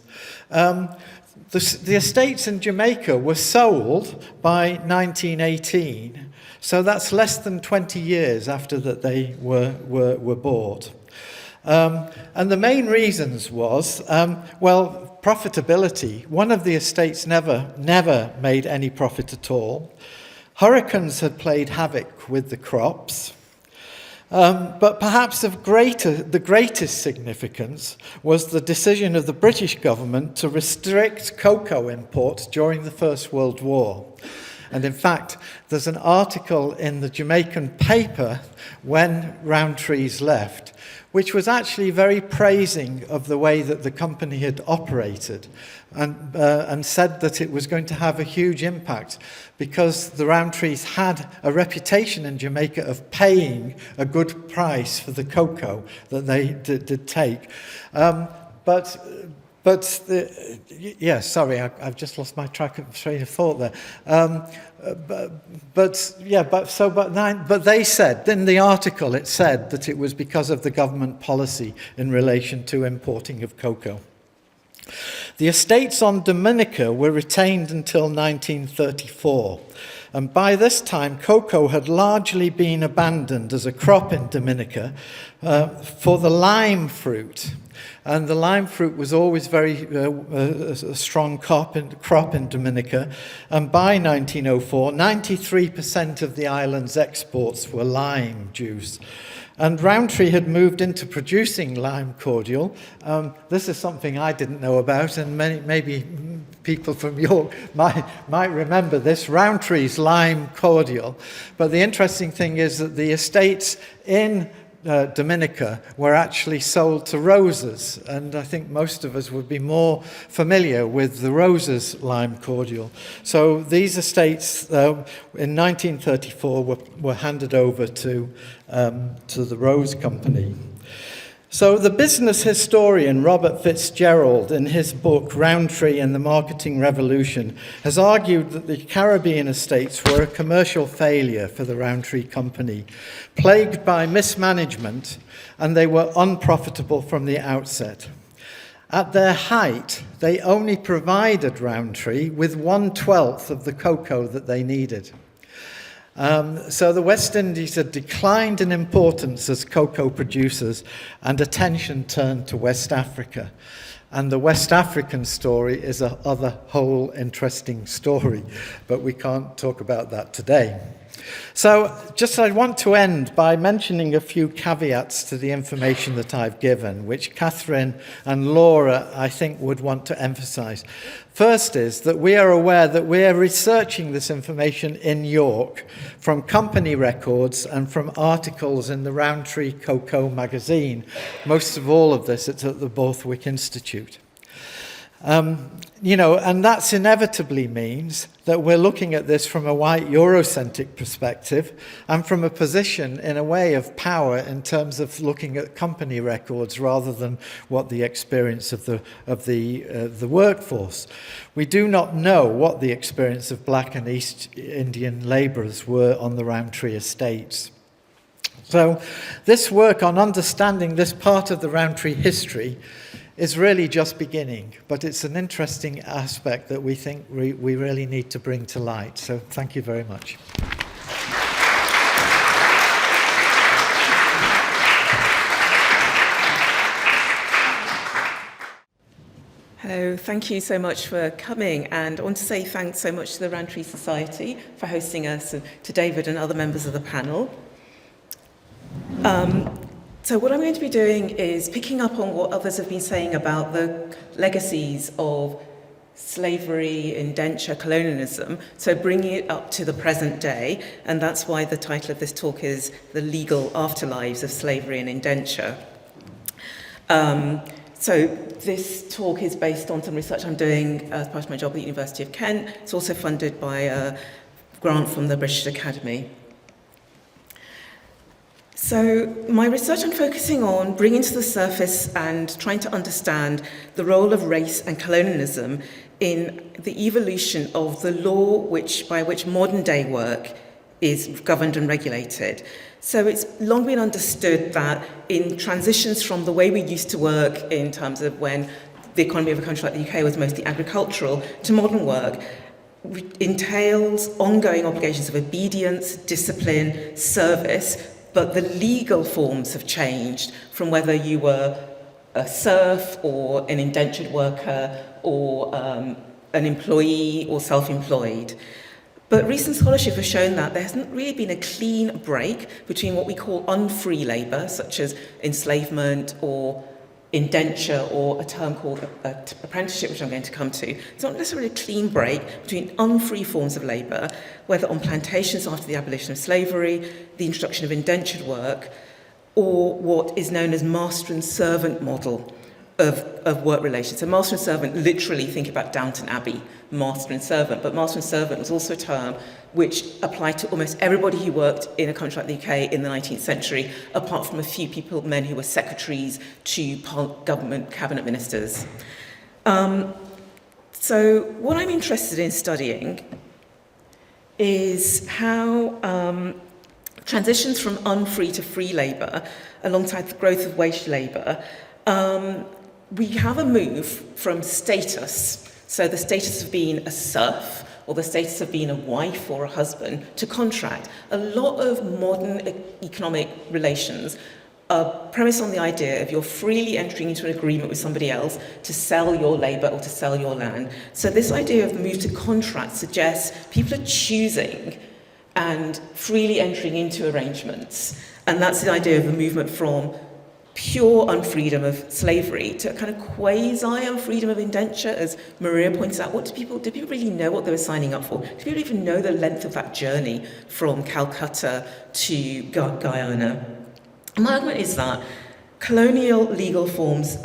The estates in Jamaica were sold by 1918, so that's less than 20 years after that they were bought. And the main reasons was, profitability. One of the estates never made any profit at all. Hurricanes had played havoc with the crops. But perhaps the greatest significance was the decision of the British government to restrict cocoa imports during the First World War. And in fact, there's an article in the Jamaican paper when Rowntree's left, which was actually very praising of the way that the company had operated, and said that it was going to have a huge impact because the Rowntrees had a reputation in Jamaica of paying a good price for the cocoa that they did take. Sorry, I've just lost my train of thought there. But they said, in the article it said that it was because of the government policy in relation to importing of cocoa. The estates on Dominica were retained until 1934. And by this time, cocoa had largely been abandoned as a crop in Dominica for the lime fruit. And the lime fruit was always a strong crop in Dominica. And by 1904, 93% of the island's exports were lime juice. And Rowntree had moved into producing lime cordial. This is something I didn't know about, and maybe people from York might remember this, Rowntree's lime cordial. But the interesting thing is that the estates in Dominica were actually sold to Roses, and I think most of us would be more familiar with the Roses lime cordial. So these estates in 1934 were handed over to the Rose Company. So the business historian Robert Fitzgerald, in his book Rowntree and the Marketing Revolution, has argued that the Caribbean estates were a commercial failure for the Rowntree Company, plagued by mismanagement, and they were unprofitable from the outset. At their height, they only provided Rowntree with 1/12 of the cocoa that they needed. So the West Indies had declined in importance as cocoa producers, and attention turned to West Africa. And the West African story is a whole interesting story, but we can't talk about that today. So I want to end by mentioning a few caveats to the information that I've given, which Catherine and Laura, I think, would want to emphasize. First is that we are aware that we are researching this information in York from company records and from articles in the Rowntree Cocoa magazine. Most of all of this, it's at the Borthwick Institute. And that inevitably means that we're looking at this from a white Eurocentric perspective and from a position, in a way, of power in terms of looking at company records rather than what the experience of the workforce. We do not know what the experience of Black and East Indian labourers were on the Rowntree estates. So this work on understanding this part of the Rowntree history is really just beginning, but it's an interesting aspect that we think we really need to bring to light. So thank you very much. Hello, thank you so much for coming, and I want to say thanks so much to the Rowntree Society for hosting us, and to David and other members of the panel. So what I'm going to be doing is picking up on what others have been saying about the legacies of slavery, indenture, colonialism, so bringing it up to the present day, and that's why the title of this talk is The Legal Afterlives of Slavery and Indenture. So this talk is based on some research I'm doing as part of my job at the University of Kent. It's also funded by a grant from the British Academy. So my research, I'm focusing on bringing to the surface and trying to understand the role of race and colonialism in the evolution of the law by which modern day work is governed and regulated. So it's long been understood that in transitions from the way we used to work in terms of when the economy of a country like the UK was mostly agricultural, to modern work, entails ongoing obligations of obedience, discipline, service, but the legal forms have changed from whether you were a serf or an indentured worker or an employee or self-employed. But recent scholarship has shown that there hasn't really been a clean break between what we call unfree labour, such as enslavement or indenture, or a term called apprenticeship, which I'm going to come to. It's not necessarily a clean break between unfree forms of labour, whether on plantations after the abolition of slavery, the introduction of indentured work, or what is known as master and servant model of work relations. So master and servant, literally think about Downton Abbey, master and servant, but master and servant was also a term which applied to almost everybody who worked in a country like the UK in the 19th century, apart from a few people, men who were secretaries to government cabinet ministers. So what I'm interested in studying is how transitions from unfree to free labour, alongside the growth of wage labour, we have a move from status, so the status of being a serf, or the status of being a wife or a husband, to contract. A lot of modern economic relations are premised on the idea of you're freely entering into an agreement with somebody else to sell your labour or to sell your land. So this idea of the move to contract suggests people are choosing and freely entering into arrangements. And that's the idea of the movement from pure unfreedom of slavery to a kind of quasi-unfreedom of indenture, as Maria points out. Did people really know what they were signing up for? Did people even know the length of that journey from Calcutta to Guyana? My argument is that colonial legal forms,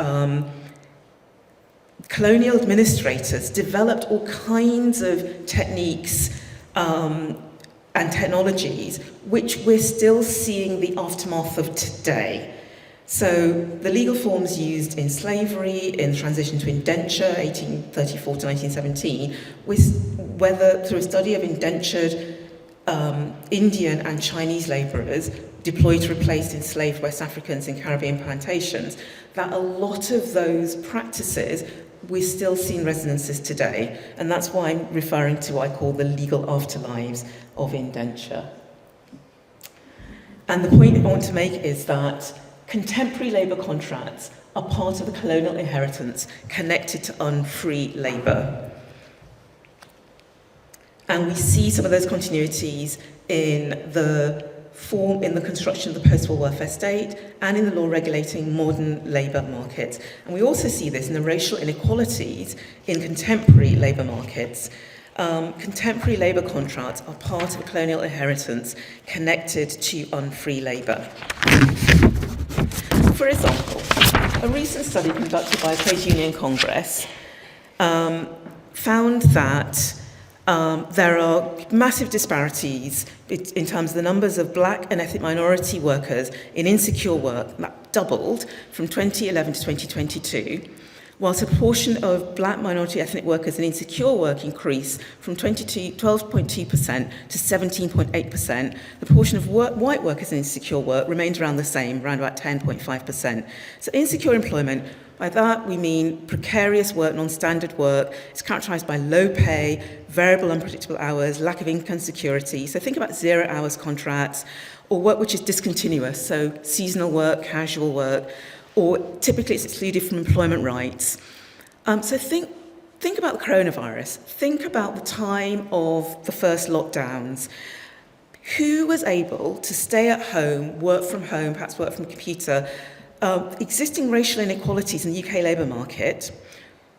colonial administrators developed all kinds of techniques and technologies which we're still seeing the aftermath of today. So the legal forms used in slavery, in the transition to indenture, 1834 to 1917, whether through a study of indentured Indian and Chinese labourers deployed to replace enslaved West Africans in Caribbean plantations, that a lot of those practices we're still seeing resonances today. And that's why I'm referring to what I call the legal afterlives of indenture. And the point I want to make is that contemporary labour contracts are part of the colonial inheritance connected to unfree labour. And we see some of those continuities in the construction of the post-war welfare state and in the law regulating modern labour markets. And we also see this in the racial inequalities in contemporary labour markets. Contemporary labour contracts are part of a colonial inheritance connected to unfree labour. For example, a recent study conducted by a trade union congress found that there are massive disparities in terms of the numbers of black and ethnic minority workers in insecure work. That doubled from 2011 to 2022, whilst a proportion of black minority ethnic workers in insecure work increased from 12.2% to 17.8%. The proportion of white workers in insecure work remained around the same, around about 10.5%. So insecure employment, by that we mean precarious work, non-standard work. It's characterised by low pay, variable unpredictable hours, lack of income security. So think about 0 hours contracts, or work which is discontinuous, so seasonal work, casual work, or typically it's excluded from employment rights. So think about the coronavirus. Think about the time of the first lockdowns. Who was able to stay at home, work from home, perhaps work from a computer? Existing racial inequalities in the UK labour market,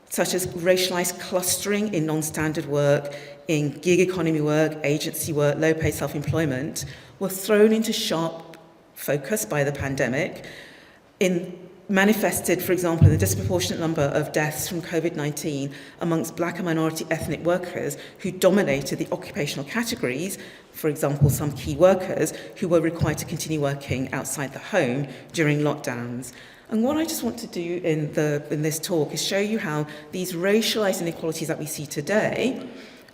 such as racialised clustering in non-standard work, in gig economy work, agency work, low-paid self-employment, were thrown into sharp focus by the pandemic, manifested, for example, in the disproportionate number of deaths from COVID-19 amongst black and minority ethnic workers who dominated the occupational categories, for example, some key workers who were required to continue working outside the home during lockdowns. And what I just want to do in this talk is show you how these racialized inequalities that we see today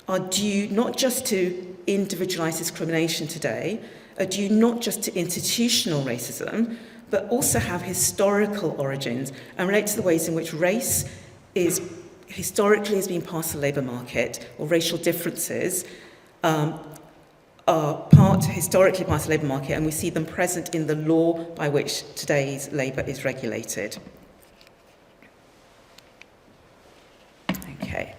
are due not just to individualized discrimination today, are due not just to institutional racism, but also have historical origins and relate to the ways in which race is historically has been part of the labour market, or racial differences are historically part of the labour market, and we see them present in the law by which today's labour is regulated. Okay.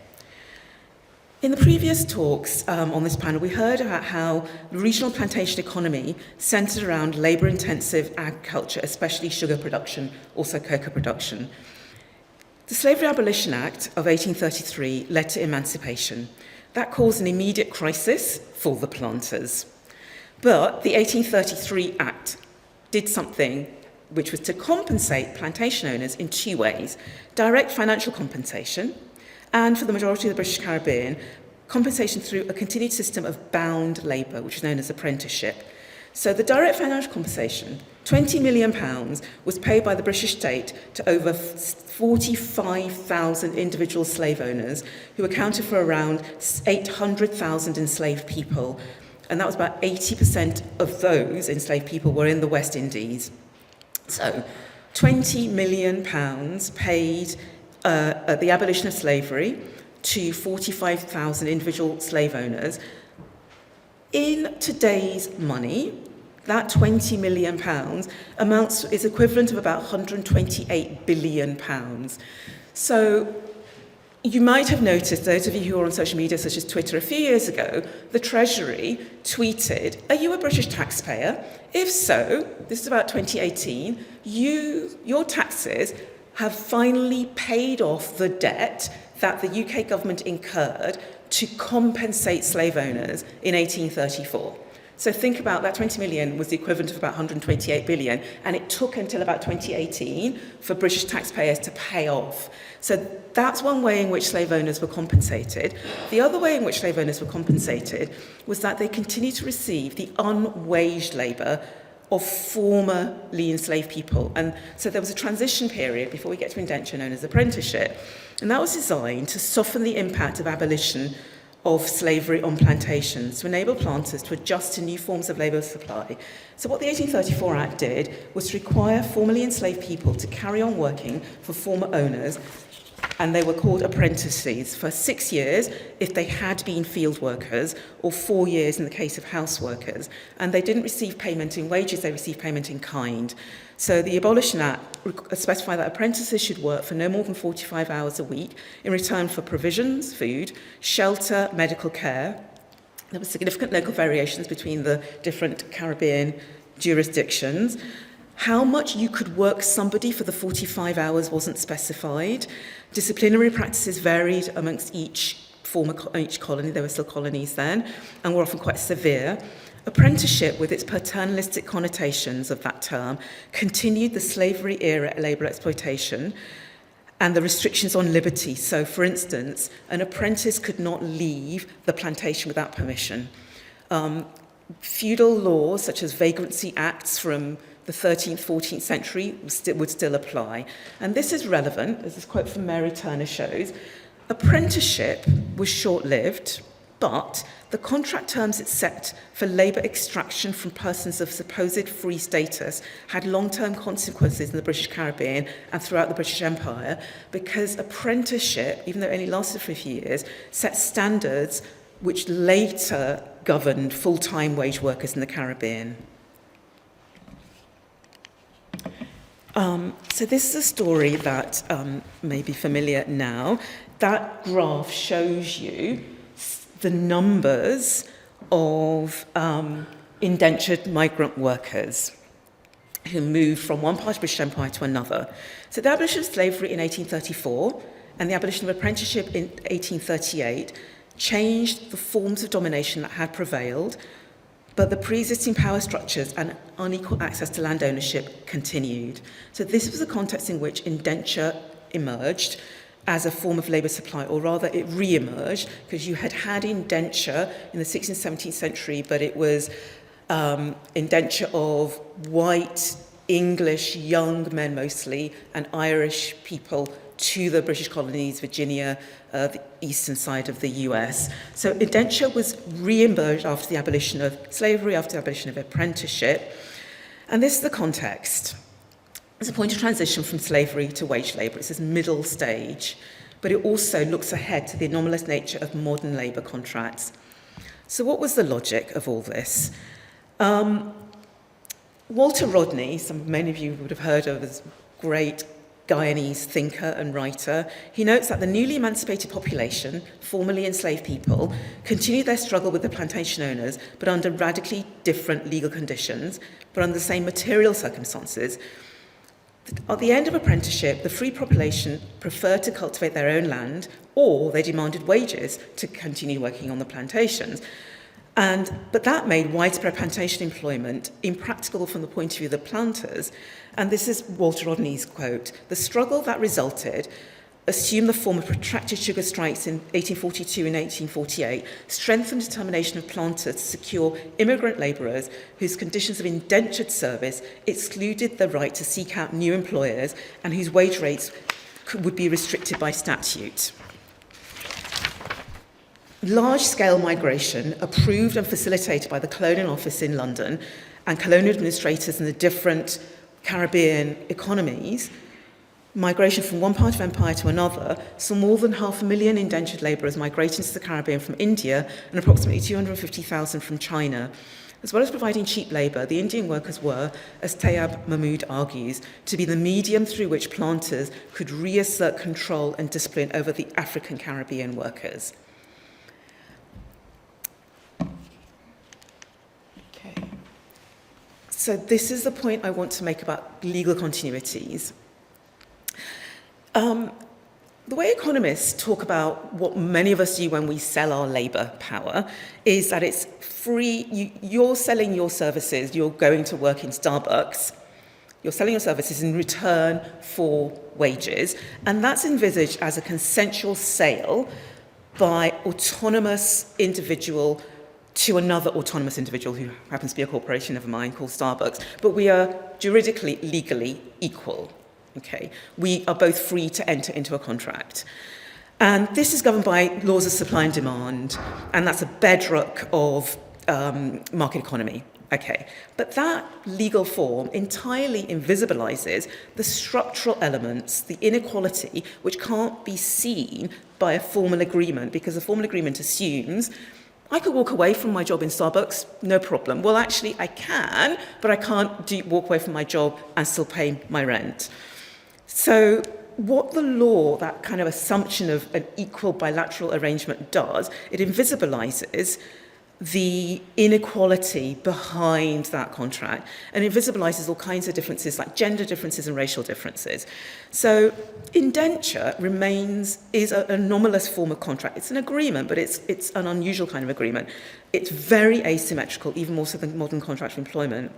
In the previous talks on this panel, we heard about how the regional plantation economy centred around labour-intensive agriculture, especially sugar production, also cocoa production. The Slavery Abolition Act of 1833 led to emancipation. That caused an immediate crisis for the planters. But the 1833 Act did something which was to compensate plantation owners in two ways: direct financial compensation, and for the majority of the British Caribbean, compensation through a continued system of bound labour, which is known as apprenticeship. So the direct financial compensation, £20 million, was paid by the British state to over 45,000 individual slave owners who accounted for around 800,000 enslaved people. And that was about 80% of those enslaved people were in the West Indies. So £20 million paid at the abolition of slavery to 45,000 individual slave owners. In today's money, that £20 million is equivalent of about £128 billion. So you might have noticed, those of you who are on social media such as Twitter, a few years ago, the Treasury tweeted, "Are you a British taxpayer? If so," this is about 2018, your taxes have finally paid off the debt that the UK government incurred to compensate slave owners in 1834. So think about that. 20 million was the equivalent of about 128 billion, and it took until about 2018 for British taxpayers to pay off. So that's one way in which slave owners were compensated. The other way in which slave owners were compensated was that they continued to receive the unwaged labour of formerly enslaved people. And so there was a transition period before we get to indenture known as apprenticeship. And that was designed to soften the impact of abolition of slavery on plantations, to enable planters to adjust to new forms of labour supply. So what the 1834 Act did was to require formerly enslaved people to carry on working for former owners, and they were called apprentices, for 6 years if they had been field workers, or 4 years in the case of house workers. And they didn't receive payment in wages, they received payment in kind. So the Abolition Act specified that apprentices should work for no more than 45 hours a week in return for provisions, food, shelter, medical care. There were significant local variations between the different Caribbean jurisdictions. How much you could work somebody for the 45 hours wasn't specified. Disciplinary practices varied amongst each colony, there were still colonies then, and were often quite severe. Apprenticeship, with its paternalistic connotations of that term, continued the slavery-era labour exploitation and the restrictions on liberty. So, for instance, an apprentice could not leave the plantation without permission. Feudal laws, such as vagrancy acts from the 13th, 14th century, would still apply. And this is relevant, as this quote from Mary Turner shows. Apprenticeship was short-lived, but the contract terms it set for labour extraction from persons of supposed free status had long-term consequences in the British Caribbean and throughout the British Empire, because apprenticeship, even though it only lasted for a few years, set standards which later governed full-time wage workers in the Caribbean. So this is a story that may be familiar now. That graph shows you the numbers of indentured migrant workers who moved from one part of the British Empire to another. So the abolition of slavery in 1834 and the abolition of apprenticeship in 1838 changed the forms of domination that had prevailed, but the pre-existing power structures and unequal access to land ownership continued. So this was the context in which indenture emerged as a form of labour supply, or rather it re-emerged, because you had indenture in the 16th, 17th century, but it was indenture of white, English, young men mostly, and Irish people to the British colonies, Virginia, the eastern side of the US. So indenture was re-emerged after the abolition of slavery, after the abolition of apprenticeship. And this is the context. It's a point of transition from slavery to wage labour. It's this middle stage. but it also looks ahead to the anomalous nature of modern labour contracts. So what was the logic of all this? Walter Rodney, many of you would have heard of as great Guyanese thinker and writer, he notes that the newly emancipated population, formerly enslaved people, continued their struggle with the plantation owners, but under radically different legal conditions, but under the same material circumstances. At the end of apprenticeship, the free population preferred to cultivate their own land, or they demanded wages to continue working on the plantations. But that made widespread plantation employment impracticable from the point of view of the planters. And this is Walter Rodney's quote: "The struggle that resulted assumed the form of protracted sugar strikes in 1842 and 1848, strengthened the determination of planters to secure immigrant labourers whose conditions of indentured service excluded the right to seek out new employers and whose wage rates would be restricted by statute." Large-scale migration, approved and facilitated by the Colonial Office in London and colonial administrators in the different Caribbean economies, migration from one part of empire to another, saw more than 500,000 indentured labourers migrating to the Caribbean from India and approximately 250,000 from China. As well as providing cheap labour, the Indian workers were, as Tayyab Mahmood argues, to be the medium through which planters could reassert control and discipline over the African Caribbean workers. So this is the point I want to make about legal continuities. The way economists talk about what many of us do when we sell our labour power is that it's free. You're selling your services, you're going to work in Starbucks, you're selling your services in return for wages, and that's envisaged as a consensual sale by autonomous individual to another autonomous individual who happens to be a corporation of mine called Starbucks, but we are juridically, legally equal. Okay, we are both free to enter into a contract. And this is governed by laws of supply and demand, and that's a bedrock of market economy. Okay, but that legal form entirely invisibilizes the structural elements, the inequality, which can't be seen by a formal agreement, because a formal agreement assumes I could walk away from my job in Starbucks, no problem. Well, actually, I can, but I can't walk away from my job and still pay my rent. So what the law, that kind of assumption of an equal bilateral arrangement does, it invisibilizes the inequality behind that contract and invisibilizes all kinds of differences like gender differences and racial differences. So indenture is an anomalous form of contract. It's an agreement, but it's an unusual kind of agreement. It's very asymmetrical, even more so than modern contract of employment.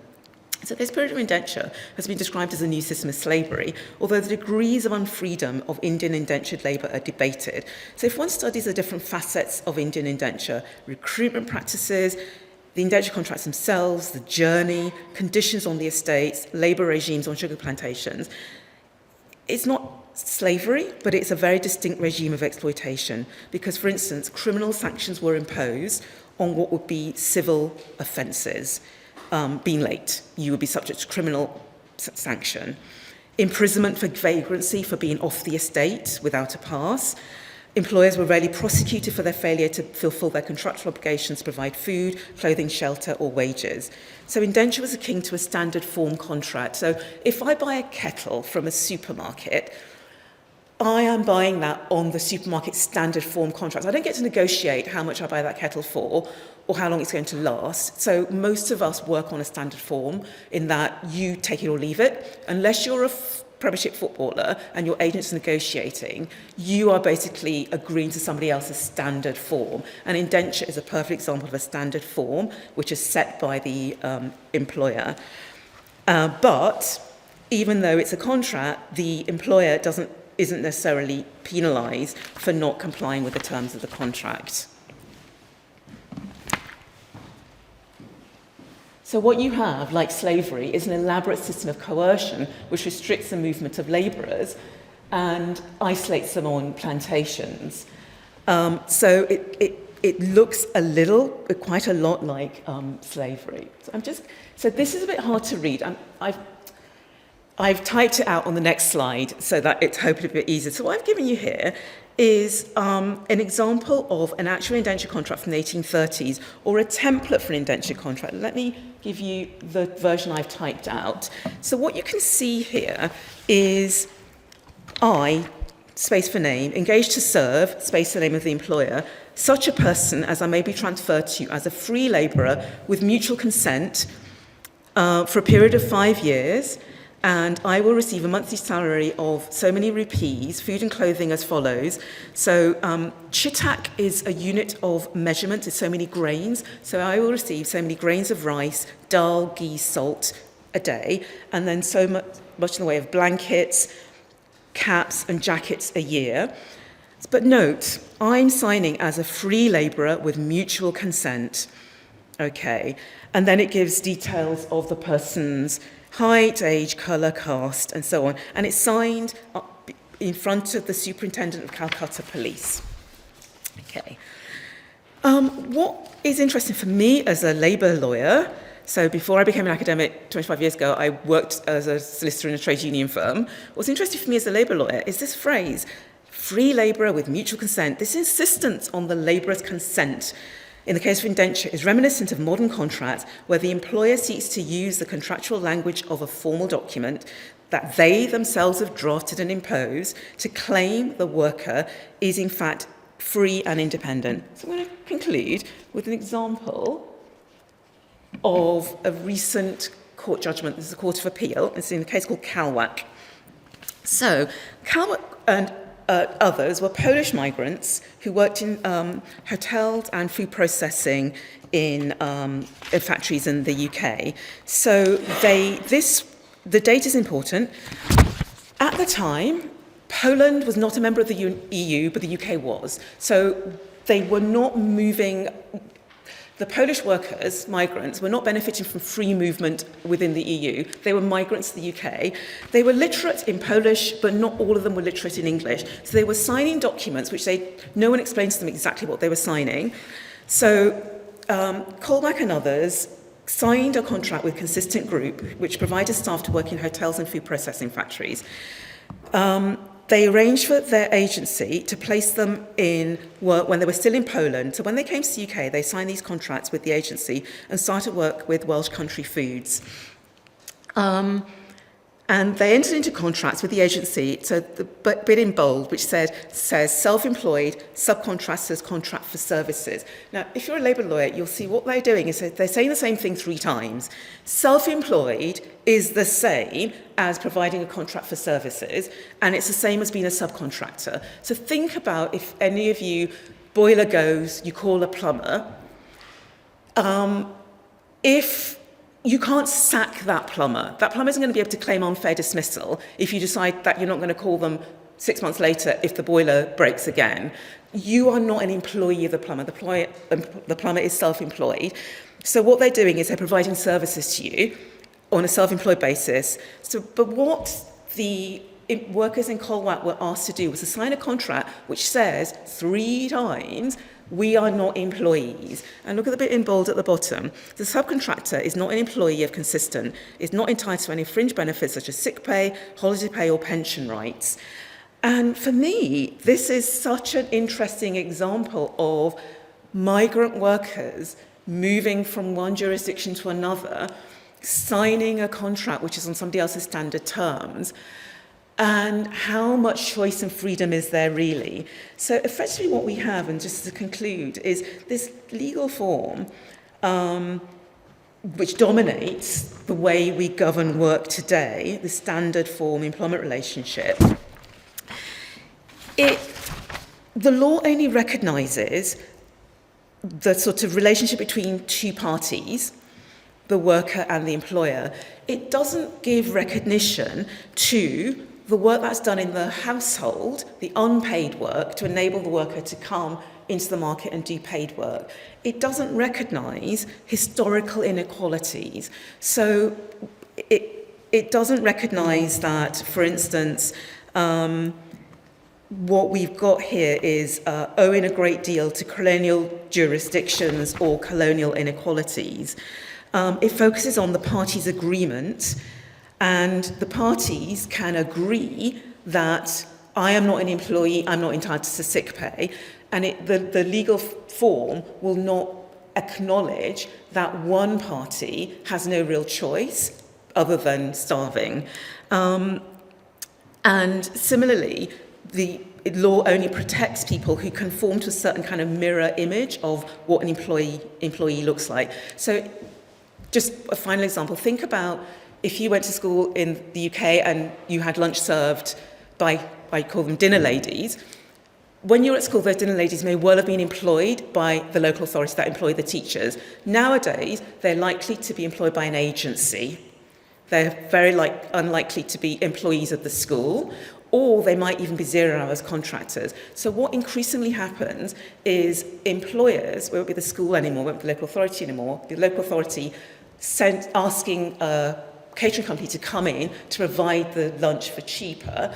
So this period of indenture has been described as a new system of slavery, although the degrees of unfreedom of Indian indentured labour are debated. So if one studies the different facets of Indian indenture, recruitment practices, the indenture contracts themselves, the journey, conditions on the estates, labour regimes on sugar plantations, it's not slavery, but it's a very distinct regime of exploitation because, for instance, criminal sanctions were imposed on what would be civil offences. Being late, you would be subject to criminal sanction. Imprisonment for vagrancy, for being off the estate without a pass. Employers were rarely prosecuted for their failure to fulfil their contractual obligations to provide food, clothing, shelter, or wages. So indenture was akin to a standard form contract. So if I buy a kettle from a supermarket, I am buying that on the supermarket standard form contract. I don't get to negotiate how much I buy that kettle for or how long it's going to last. So most of us work on a standard form in that you take it or leave it. Unless you're a Premiership footballer and your agent's negotiating, you are basically agreeing to somebody else's standard form. And indenture is a perfect example of a standard form which is set by the employer. But even though it's a contract, the employer isn't necessarily penalised for not complying with the terms of the contract. So what you have, like slavery, is an elaborate system of coercion which restricts the movement of labourers and isolates them on plantations. So it looks quite a lot like slavery. So this is a bit hard to read. I've typed it out on the next slide so that it's hopefully a bit easier. So what I've given you here is an example of an actual indenture contract from the 1830s, or a template for an indenture contract. Let me give you the version I've typed out. So what you can see here is I, space for name, engaged to serve, space for name of the employer, such a person as I may be transferred to as a free labourer with mutual consent for a period of 5 years, and I will receive a monthly salary of so many rupees, food and clothing as follows. So chitak is a unit of measurement, it's so many grains. So I will receive so many grains of rice, dal, ghee, salt a day, and then so much in the way of blankets, caps and jackets a year. But note, I'm signing as a free labourer with mutual consent. Okay, and then it gives details of the person's height, age, colour, caste, and so on. And it's signed in front of the Superintendent of Calcutta Police. Okay. What is interesting for me as a labour lawyer, so before I became an academic 25 years ago, I worked as a solicitor in a trade union firm. What's interesting for me as a labour lawyer is this phrase, free labourer with mutual consent. This insistence on the labourer's consent in the case of indenture is reminiscent of modern contracts where the employer seeks to use the contractual language of a formal document that they themselves have drafted and imposed to claim the worker is in fact free and independent. So I'm going to conclude with an example of a recent court judgment. This is a Court of Appeal. It's in a case called Kalwak. So Kalwak and others were Polish migrants who worked in hotels and food processing in factories in the UK. So the date is important. At the time, Poland was not a member of the EU, but the UK was. So they were not moving. The Polish workers, migrants, were not benefiting from free movement within the EU. They were migrants to the UK. They were literate in Polish, but not all of them were literate in English. So they were signing documents which no one explained to them exactly what they were signing. So Kolbach and others signed a contract with Consistent Group, which provided staff to work in hotels and food processing factories. They arranged for their agency to place them in work when they were still in Poland. So when they came to the UK, they signed these contracts with the agency and started work with Welsh Country Foods. And they entered into contracts with the agency, so the bit in bold, which says self-employed, subcontractors, contract for services. Now, if you're a labour lawyer, you'll see what they're doing is they're saying the same thing 3 times. Self-employed is the same as providing a contract for services, and it's the same as being a subcontractor. So think about if any of you, boiler goes, you call a plumber. If you can't sack that plumber isn't going to be able to claim unfair dismissal if you decide that you're not going to call them 6 months later if the boiler breaks again. You are not an employee of the plumber. The plumber is self-employed. So what they're doing is they're providing services to you on a self-employed basis. But what the workers in Kolwak were asked to do was to sign a contract which says 3 times, we are not employees. And look at the bit in bold at the bottom. The subcontractor is not an employee of Consistent, is not entitled to any fringe benefits such as sick pay, holiday pay, or pension rights. And for me, this is such an interesting example of migrant workers moving from one jurisdiction to another, signing a contract which is on somebody else's standard terms, and how much choice and freedom is there really? So effectively what we have, and just to conclude, is this legal form which dominates the way we govern work today, the standard form employment relationship. The law only recognises the sort of relationship between 2 parties, the worker and the employer. It doesn't give recognition to the work that's done in the household, the unpaid work, to enable the worker to come into the market and do paid work. It doesn't recognise historical inequalities. So it doesn't recognise that, for instance, what we've got here is owing a great deal to colonial jurisdictions or colonial inequalities. It focuses on the parties' agreement And the parties can agree that I am not an employee, I'm not entitled to sick pay, and the legal form will not acknowledge that one party has no real choice other than starving. And similarly, the law only protects people who conform to a certain kind of mirror image of what an employee looks like. So just a final example, think about if you went to school in the UK and you had lunch served by, I call them dinner ladies. When you were at school, those dinner ladies may well have been employed by the local authorities that employ the teachers. Nowadays, they're likely to be employed by an agency. They're very unlikely to be employees of the school, or they might even be zero-hours contractors. So what increasingly happens is employers, won't be the school anymore, won't be the local authority anymore, the local authority asking a catering company to come in to provide the lunch for cheaper.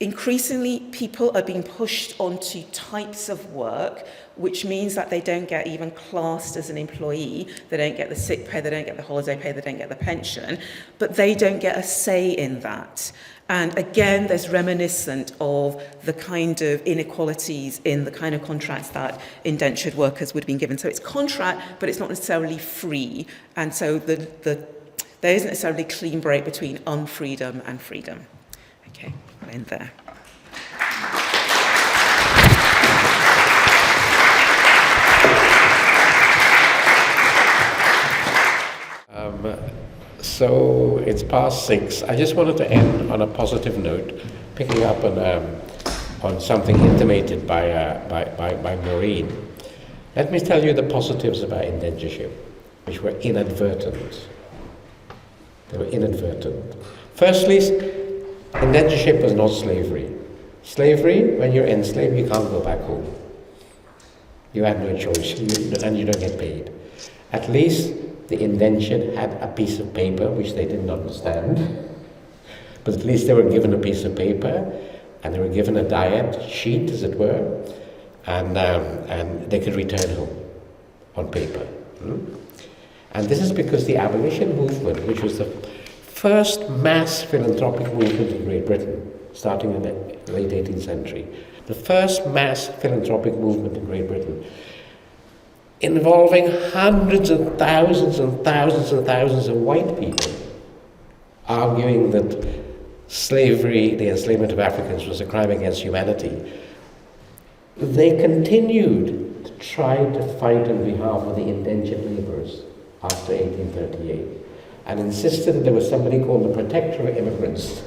Increasingly, people are being pushed onto types of work, which means that they don't get even classed as an employee. They don't get the sick pay, they don't get the holiday pay, they don't get the pension, but they don't get a say in that. And again, there's reminiscent of the kind of inequalities in the kind of contracts that indentured workers would have been given. So it's contract, but it's not necessarily free. And so there isn't necessarily a clean break between unfreedom and freedom. Okay, I'll end there. So it's past 6. I just wanted to end on a positive note, picking up on something intimated by Maureen. Let me tell you the positives about indentureship, which were inadvertent. They were inadvertent. Firstly, indentureship was not slavery. Slavery, when you're enslaved, you can't go back home. You had no choice, and you don't get paid. At least the indentured had a piece of paper, which they didn't understand. But at least they were given a piece of paper, and they were given a diet sheet, as it were, and they could return home on paper. And this is because the abolition movement, which was the first mass philanthropic movement in Great Britain, starting in the late 18th century, the first mass philanthropic movement in Great Britain, involving hundreds and thousands and thousands and thousands of white people, arguing that slavery, the enslavement of Africans, was a crime against humanity. They continued to try to fight on behalf of the indentured labourers after 1838, and insisted that there was somebody called the Protector of Immigrants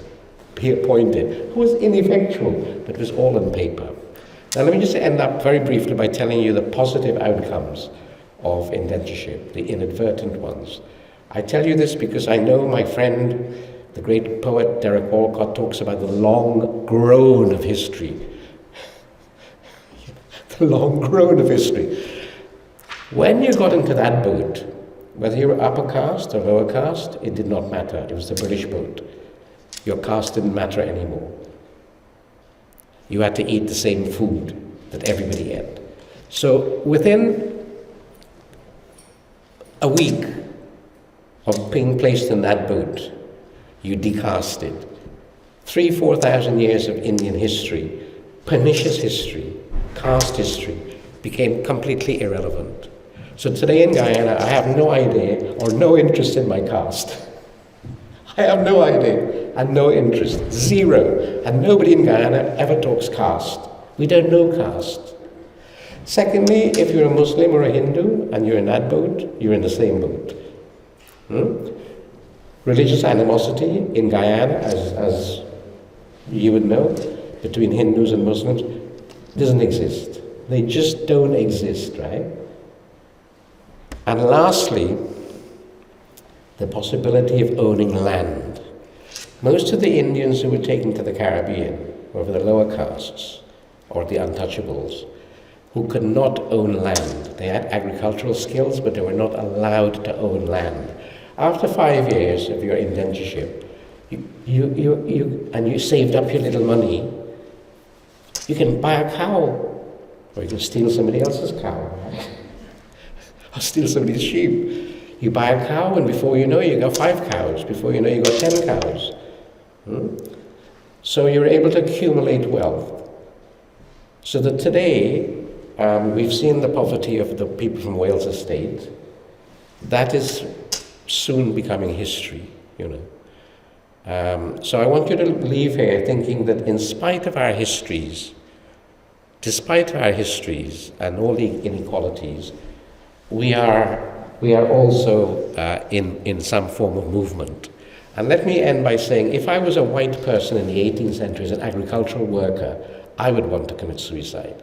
be appointed, who was ineffectual, but was all on paper. Now let me just end up very briefly by telling you the positive outcomes of indentureship, the inadvertent ones. I tell you this because I know my friend, the great poet Derek Walcott, talks about the long groan of history. The long groan of history. When you got into that boat, whether you were upper caste or lower caste, it did not matter. It was the British boat. Your caste didn't matter anymore. You had to eat the same food that everybody ate. So within a week of being placed in that boat, you decasted 3,000-4,000 years of Indian history, pernicious history, caste history, became completely irrelevant. So today in Guyana, I have no idea or no interest in my caste. I have no idea and no interest, zero. And nobody in Guyana ever talks caste. We don't know caste. Secondly, if you're a Muslim or a Hindu and you're in that boat, you're in the same boat. Religious animosity in Guyana, as you would know, between Hindus and Muslims, doesn't exist. They just don't exist, right? And lastly, the possibility of owning land. Most of the Indians who were taken to the Caribbean were the lower castes, or the untouchables, who could not own land. They had agricultural skills, but they were not allowed to own land. After 5 years of your indentureship, and you saved up your little money, you can buy a cow, or you can steal somebody else's cow, right? Or steal somebody's sheep. You buy a cow, and before you know it, you got 5 cows. Before you know it, you got 10 cows. So you're able to accumulate wealth. So that today, we've seen the poverty of the people from Wales Estate. That is soon becoming history, you know. So I want you to leave here thinking that in spite of our histories, despite our histories and all the inequalities, we are also in some form of movement. And let me end by saying, if I was a white person in the 18th century as an agricultural worker, I would want to commit suicide.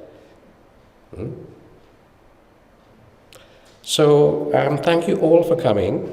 So thank you all for coming.